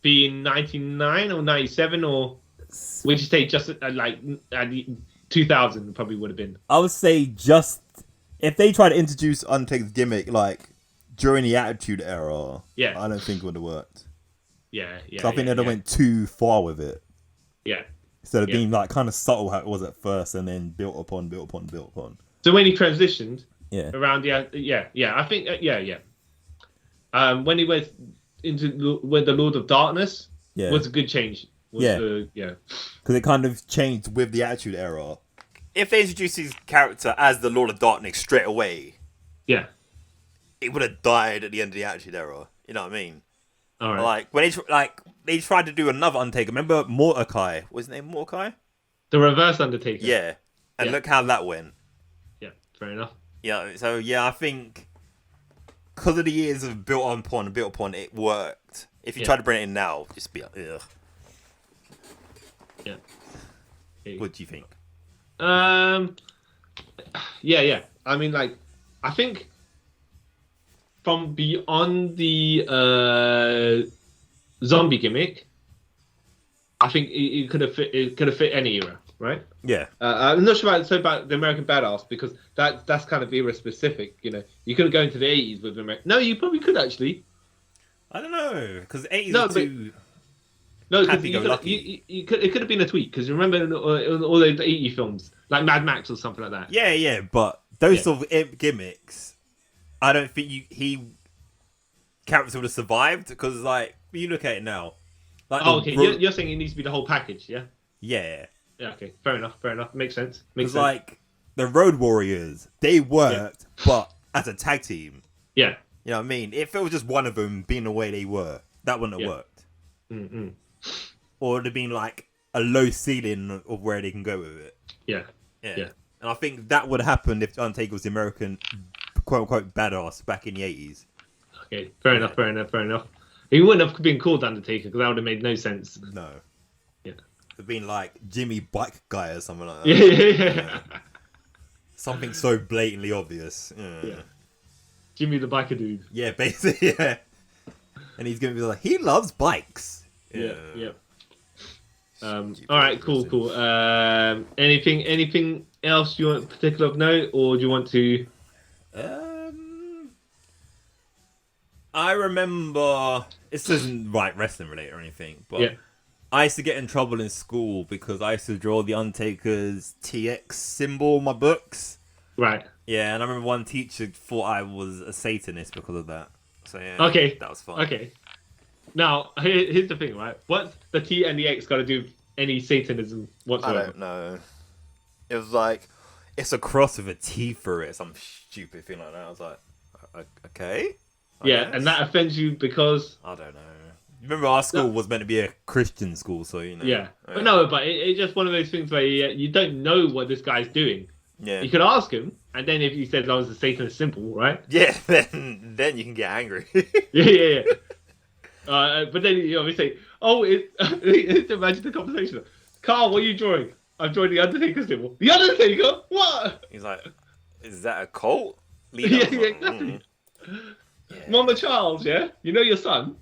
Being 99 or 97, or would you say just like 2000 probably would have been? I would say just if they try to introduce Undertaker's gimmick like during the Attitude Era, I don't think it would have worked. Yeah. So I think they'd have went too far with it. Yeah. Instead of being like kind of subtle how it was at first, and then built upon. So when he transitioned, around the I think when he went into the Lord of Darkness, was a good change. Because it kind of changed with the Attitude Era. If they introduced his character as the Lord of Darkness straight away, it would have died at the end of the Attitude Era. You know what I mean? All right. Like when they tried to do another Undertaker. Remember Mordecai? Was his name Mordecai? The reverse Undertaker. Yeah, and look how that went. Yeah, fair enough. Yeah, so I think because of the years of built upon, it worked. If you try to bring it in now, just be like, ugh. Yeah. What do you think? Yeah. I mean, like, I think from beyond the zombie gimmick, I think it could have fit. It could have fit any era, right? Yeah. I'm not sure about the American Badass because that's kind of era specific. You know, you couldn't go into the 80s with American. No, you probably could actually. I don't know because 80s are too. No, happy-go-lucky. it could have been a tweak because remember all those 80 films like Mad Max or something like that. Yeah, but those sort of gimmicks, I don't think he characters would have survived because like you look at it now. Like okay, you're saying it needs to be the whole package, yeah? Yeah. Yeah, okay, fair enough. Makes sense. Because like the Road Warriors, they worked, but as a tag team. Yeah. You know what I mean? If it was just one of them being the way they were, that wouldn't have worked. Mm-mm. Or it would have been like a low ceiling of where they can go with it. Yeah. And I think that would have happened if Undertaker was the American quote-unquote badass back in the 80s. Okay, fair enough. He wouldn't have been called Undertaker because that would have made no sense. No. Yeah. It would have been like Jimmy Bike Guy or something like that. Yeah. Something so blatantly obvious. Yeah. Jimmy the biker dude. Yeah, basically, yeah. And he's going to be like, he loves bikes. Yeah. All right, cool. Anything else you want particular of note, or do you want to? I remember this isn't wrestling related or anything, but I used to get in trouble in school because I used to draw the Undertaker's TX symbol in my books. Right. Yeah, and I remember one teacher thought I was a Satanist because of that. So yeah, okay, that was fun. Okay. Now here's the thing, right? What's the T and the X got to do with any Satanism whatsoever? I don't know. It was like it's a cross with a T for it, some stupid thing like that. I was like, okay. I guess. And that offends you because I don't know. Remember, our school was meant to be a Christian school, so you know. Yeah. But it's just one of those things where you don't know what this guy's doing. Yeah. You could ask him, and then if he says I was a Satanist simple, right? Yeah. Then you can get angry. Yeah. But then you obviously say, imagine the conversation. Carl, what are you drawing? I'm drawing the Undertaker symbol. The Undertaker? What? He's like, is that a cult? Yeah, exactly. Yeah. Mama Charles, yeah? You know your son?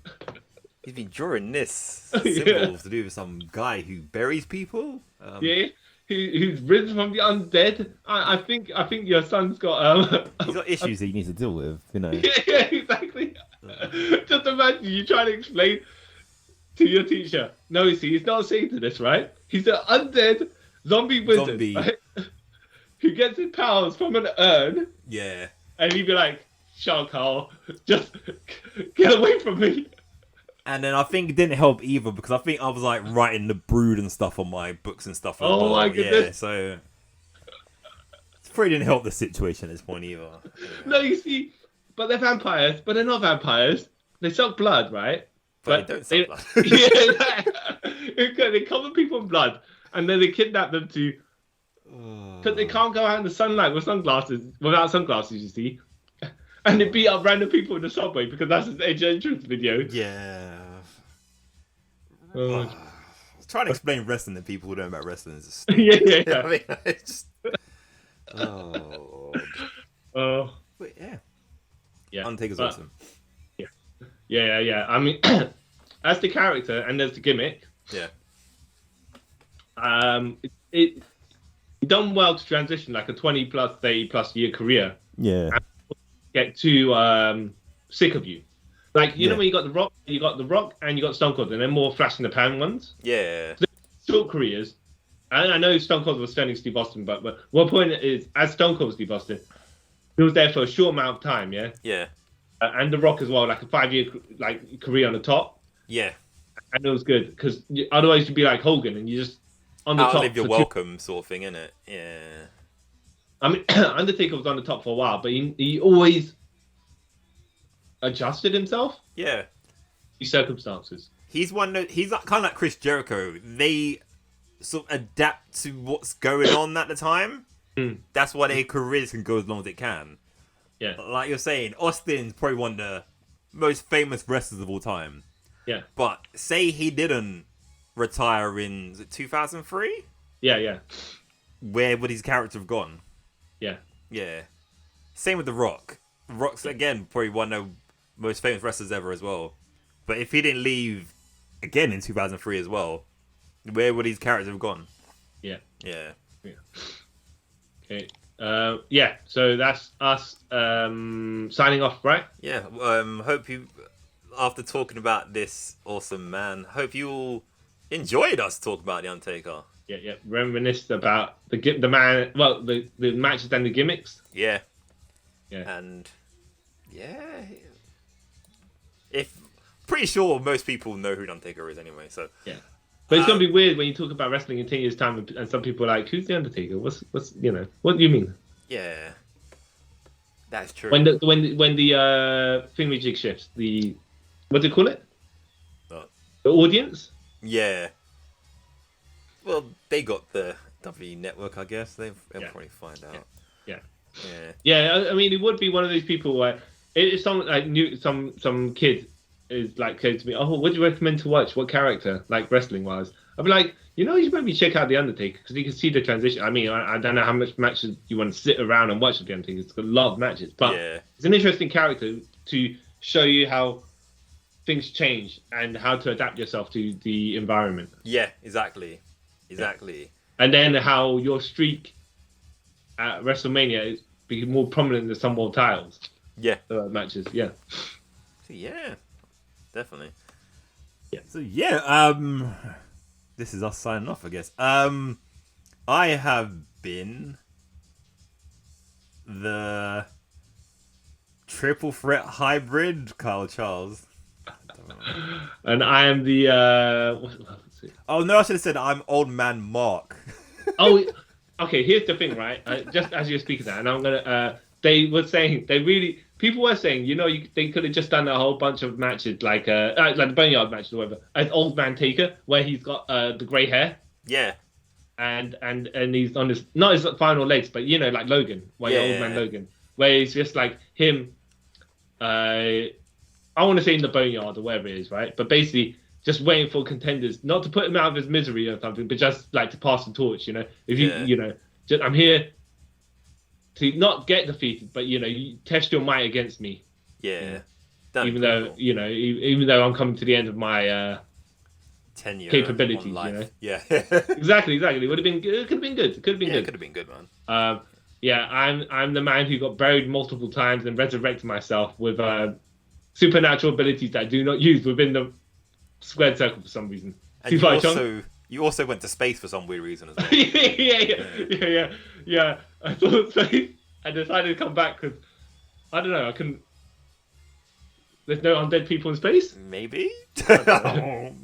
He's been drawing this symbol to do with some guy who buries people? Who's risen from the undead. I think your son's got... He's got issues that you need to deal with, you know. Yeah, exactly. Just imagine you trying to explain to your teacher, no, see, he's not a Satanist, right? He's an undead zombie wizard, right? Who gets his powers from an urn. Yeah. And he'd be like, shut up, Carl. Just get away from me. And then I think it didn't help either because I think I was like writing the Brood and stuff on my books and stuff. Oh my goodness. Yeah, so it probably didn't help the situation at this point either. No, you see, but they're vampires, but they're not vampires. They suck blood, right? But they don't suck blood. They cover people in blood, and then they kidnap them to... Because they can't go out in the sunlight without sunglasses, you see. And they beat up random people in the subway because that's his entrance video. Yeah. Trying to explain wrestling to people who don't know about wrestling is just... Yeah. I mean, it's just... But yeah. Undertaker's awesome. Yeah. I mean, as the character and as the gimmick, it done well to transition like a 20 plus, 30 plus year career. Yeah. And get too sick of you. Like, you know when you got The Rock and you got Stone Cold, and they're more flash in the pan ones. Yeah. Short careers. And I know Stone Cold was standing Steve Austin, but one point is, as Stone Cold was Steve Austin, he was there for a short amount of time, yeah? Yeah. And The Rock as well, like a 5-year career on the top. Yeah. And it was good, because otherwise you'd be like Hogan, and you just on the top. Outlive your welcome sort of thing, innit? Yeah. I mean, Undertaker was on the top for a while, but he always adjusted himself. Yeah. These circumstances. He's kind of like Chris Jericho. They sort of adapt to what's going on at the time. That's why their careers can go as long as it can. Yeah. Like you're saying, Austin's probably one of the most famous wrestlers of all time. Yeah. But say he didn't retire in 2003? Yeah. Where would his character have gone? Yeah. Yeah. Same with The Rock. Rock's, again, probably one of the most famous wrestlers ever as well. But if he didn't leave again in 2003 as well. Where would these characters have gone? Yeah. Okay. So that's us signing off, right? Yeah. Hope you, after talking about this awesome man, hope you all enjoyed us talk about the Undertaker. Yeah. Reminisced about the man. Well, the matches and the gimmicks. Yeah. Yeah. And pretty sure most people know who the Undertaker is anyway. So yeah. But it's gonna be weird when you talk about wrestling in 10 years' time, and some people are like, "Who's the Undertaker? What's what do you mean?" Yeah, that's true. When the thingamajig shifts, what do you call it? The audience. Yeah. Well, they got the WWE Network, I guess. They'll probably find out. Yeah. I mean, it would be one of those people where if someone like some kid is like said to me, "Oh, what do you recommend to watch? What character, like wrestling wise?" I'd be like, you should maybe check out the Undertaker because you can see the transition. I mean, I don't know how much matches you want to sit around and watch with the Undertaker. It's got a lot of matches, but it's an interesting character to show you how things change and how to adapt yourself to the environment. Yeah, exactly. And then how your streak at WrestleMania is becoming more prominent than some more titles. Yeah, matches. Yeah. Yeah, definitely. Yeah. So this is us signing off, I guess. I have been the triple threat hybrid, Kyle Charles. And I am the Oh no, I should have said I'm old man Mark. Oh, okay. Here's the thing, right? Just as you're speaking that, and I'm gonna. They were saying people were saying, they could have just done a whole bunch of matches like the Boneyard match or whatever, as Old Man Taker, where he's got the grey hair. Yeah. And he's on his not his final legs, but like Logan, Old Man Logan, where he's just like him. I want to say in the Boneyard or wherever it is, right? But basically, just waiting for contenders, not to put him out of his misery or something, but just like to pass the torch. If I'm here to not get defeated, but you test your might against me. Yeah. Even though I'm coming to the end of my tenure capabilities. Yeah. exactly. It would have been. It could have been good. It could have been good. It could have been good, man. I'm the man who got buried multiple times and resurrected myself with supernatural abilities that I do not use within the squared circle for some reason. And you also went to space for some weird reason as well. yeah. I thought space. I decided to come back because I don't know. I couldn't. There's no undead people in space. Maybe.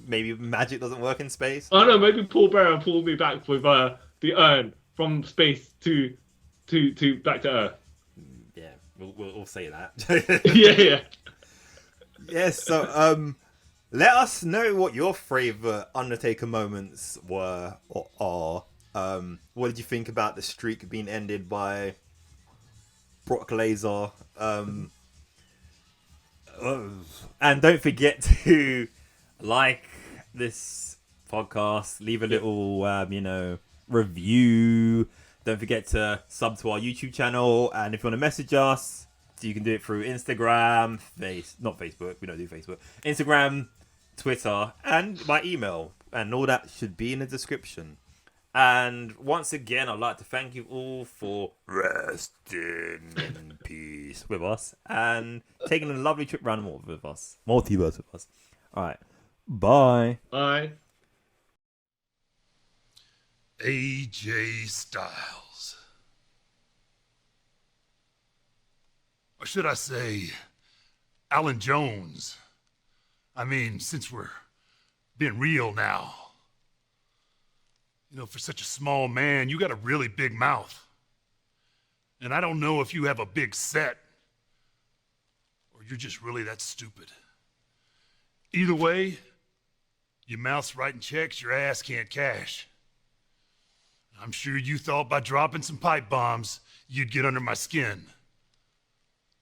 Maybe magic doesn't work in space. Oh no, maybe Paul Bearer pulled me back with the urn from space to back to Earth. Yeah, we'll say that. yeah. Yes. So let us know what your favorite Undertaker moments were or are. What did you think about the streak being ended by Brock Lesnar? And don't forget to like this podcast, leave a little review. Don't forget to sub to our YouTube channel, and if you want to message us, you can do it through Instagram, not Facebook, we don't do Facebook, Instagram, Twitter, and by email, and all that should be in the description. And once again, I'd like to thank you all for resting in peace with us and taking a lovely trip around the multiverse with us. All right, bye. Bye. AJ Styles. Or should I say, Alan Jones? I mean, since we're being real now. For such a small man, you got a really big mouth. And I don't know if you have a big set or you're just really that stupid. Either way, your mouth's writing checks your ass can't cash. I'm sure you thought by dropping some pipe bombs, you'd get under my skin.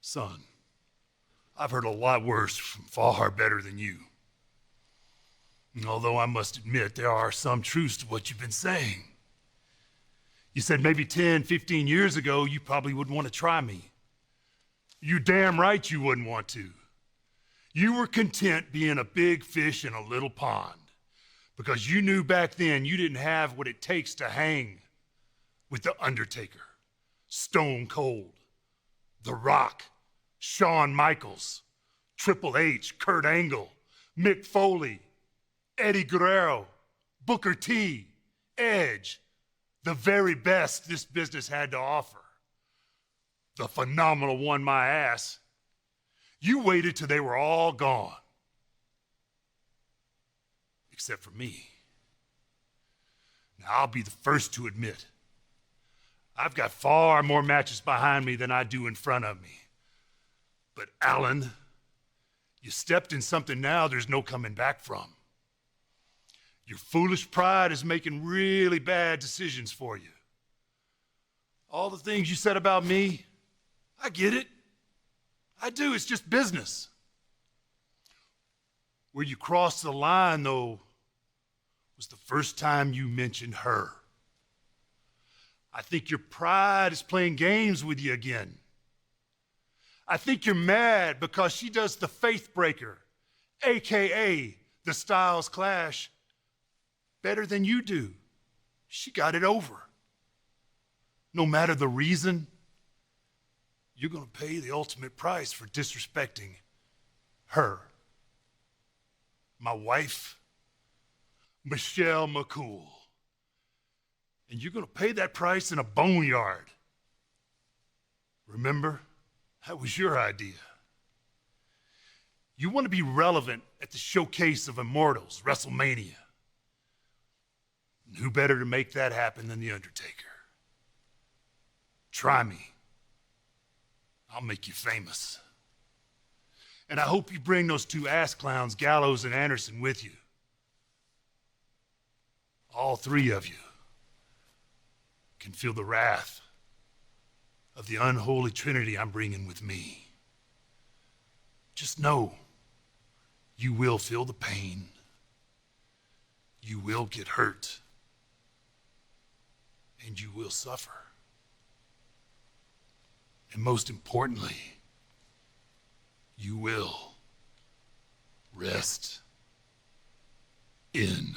Son, I've heard a lot worse from far better than you. Although I must admit, there are some truths to what you've been saying. You said maybe 10, 15 years ago, you probably wouldn't want to try me. You're damn right you wouldn't want to. You were content being a big fish in a little pond because you knew back then you didn't have what it takes to hang with The Undertaker, Stone Cold, The Rock, Shawn Michaels, Triple H, Kurt Angle, Mick Foley, Eddie Guerrero, Booker T, Edge, the very best this business had to offer. The phenomenal one, my ass. You waited till they were all gone. Except for me. Now, I'll be the first to admit, I've got far more matches behind me than I do in front of me. But Alan, you stepped in something now there's no coming back from. Your foolish pride is making really bad decisions for you. All the things you said about me, I get it. I do, it's just business. Where you crossed the line, though, was the first time you mentioned her. I think your pride is playing games with you again. I think you're mad because she does the Faith Breaker, AKA the Styles Clash, better than you do. She got it over. No matter the reason, you're going to pay the ultimate price for disrespecting her. My wife, Michelle McCool. And you're going to pay that price in a boneyard. Remember, that was your idea. You want to be relevant at the Showcase of Immortals, Wrestlemania. And who better to make that happen than The Undertaker? Try me. I'll make you famous. And I hope you bring those two ass clowns, Gallows and Anderson, with you. All three of you can feel the wrath of the unholy trinity I'm bringing with me. Just know you will feel the pain. You will get hurt. And you will suffer. And most importantly, you will rest in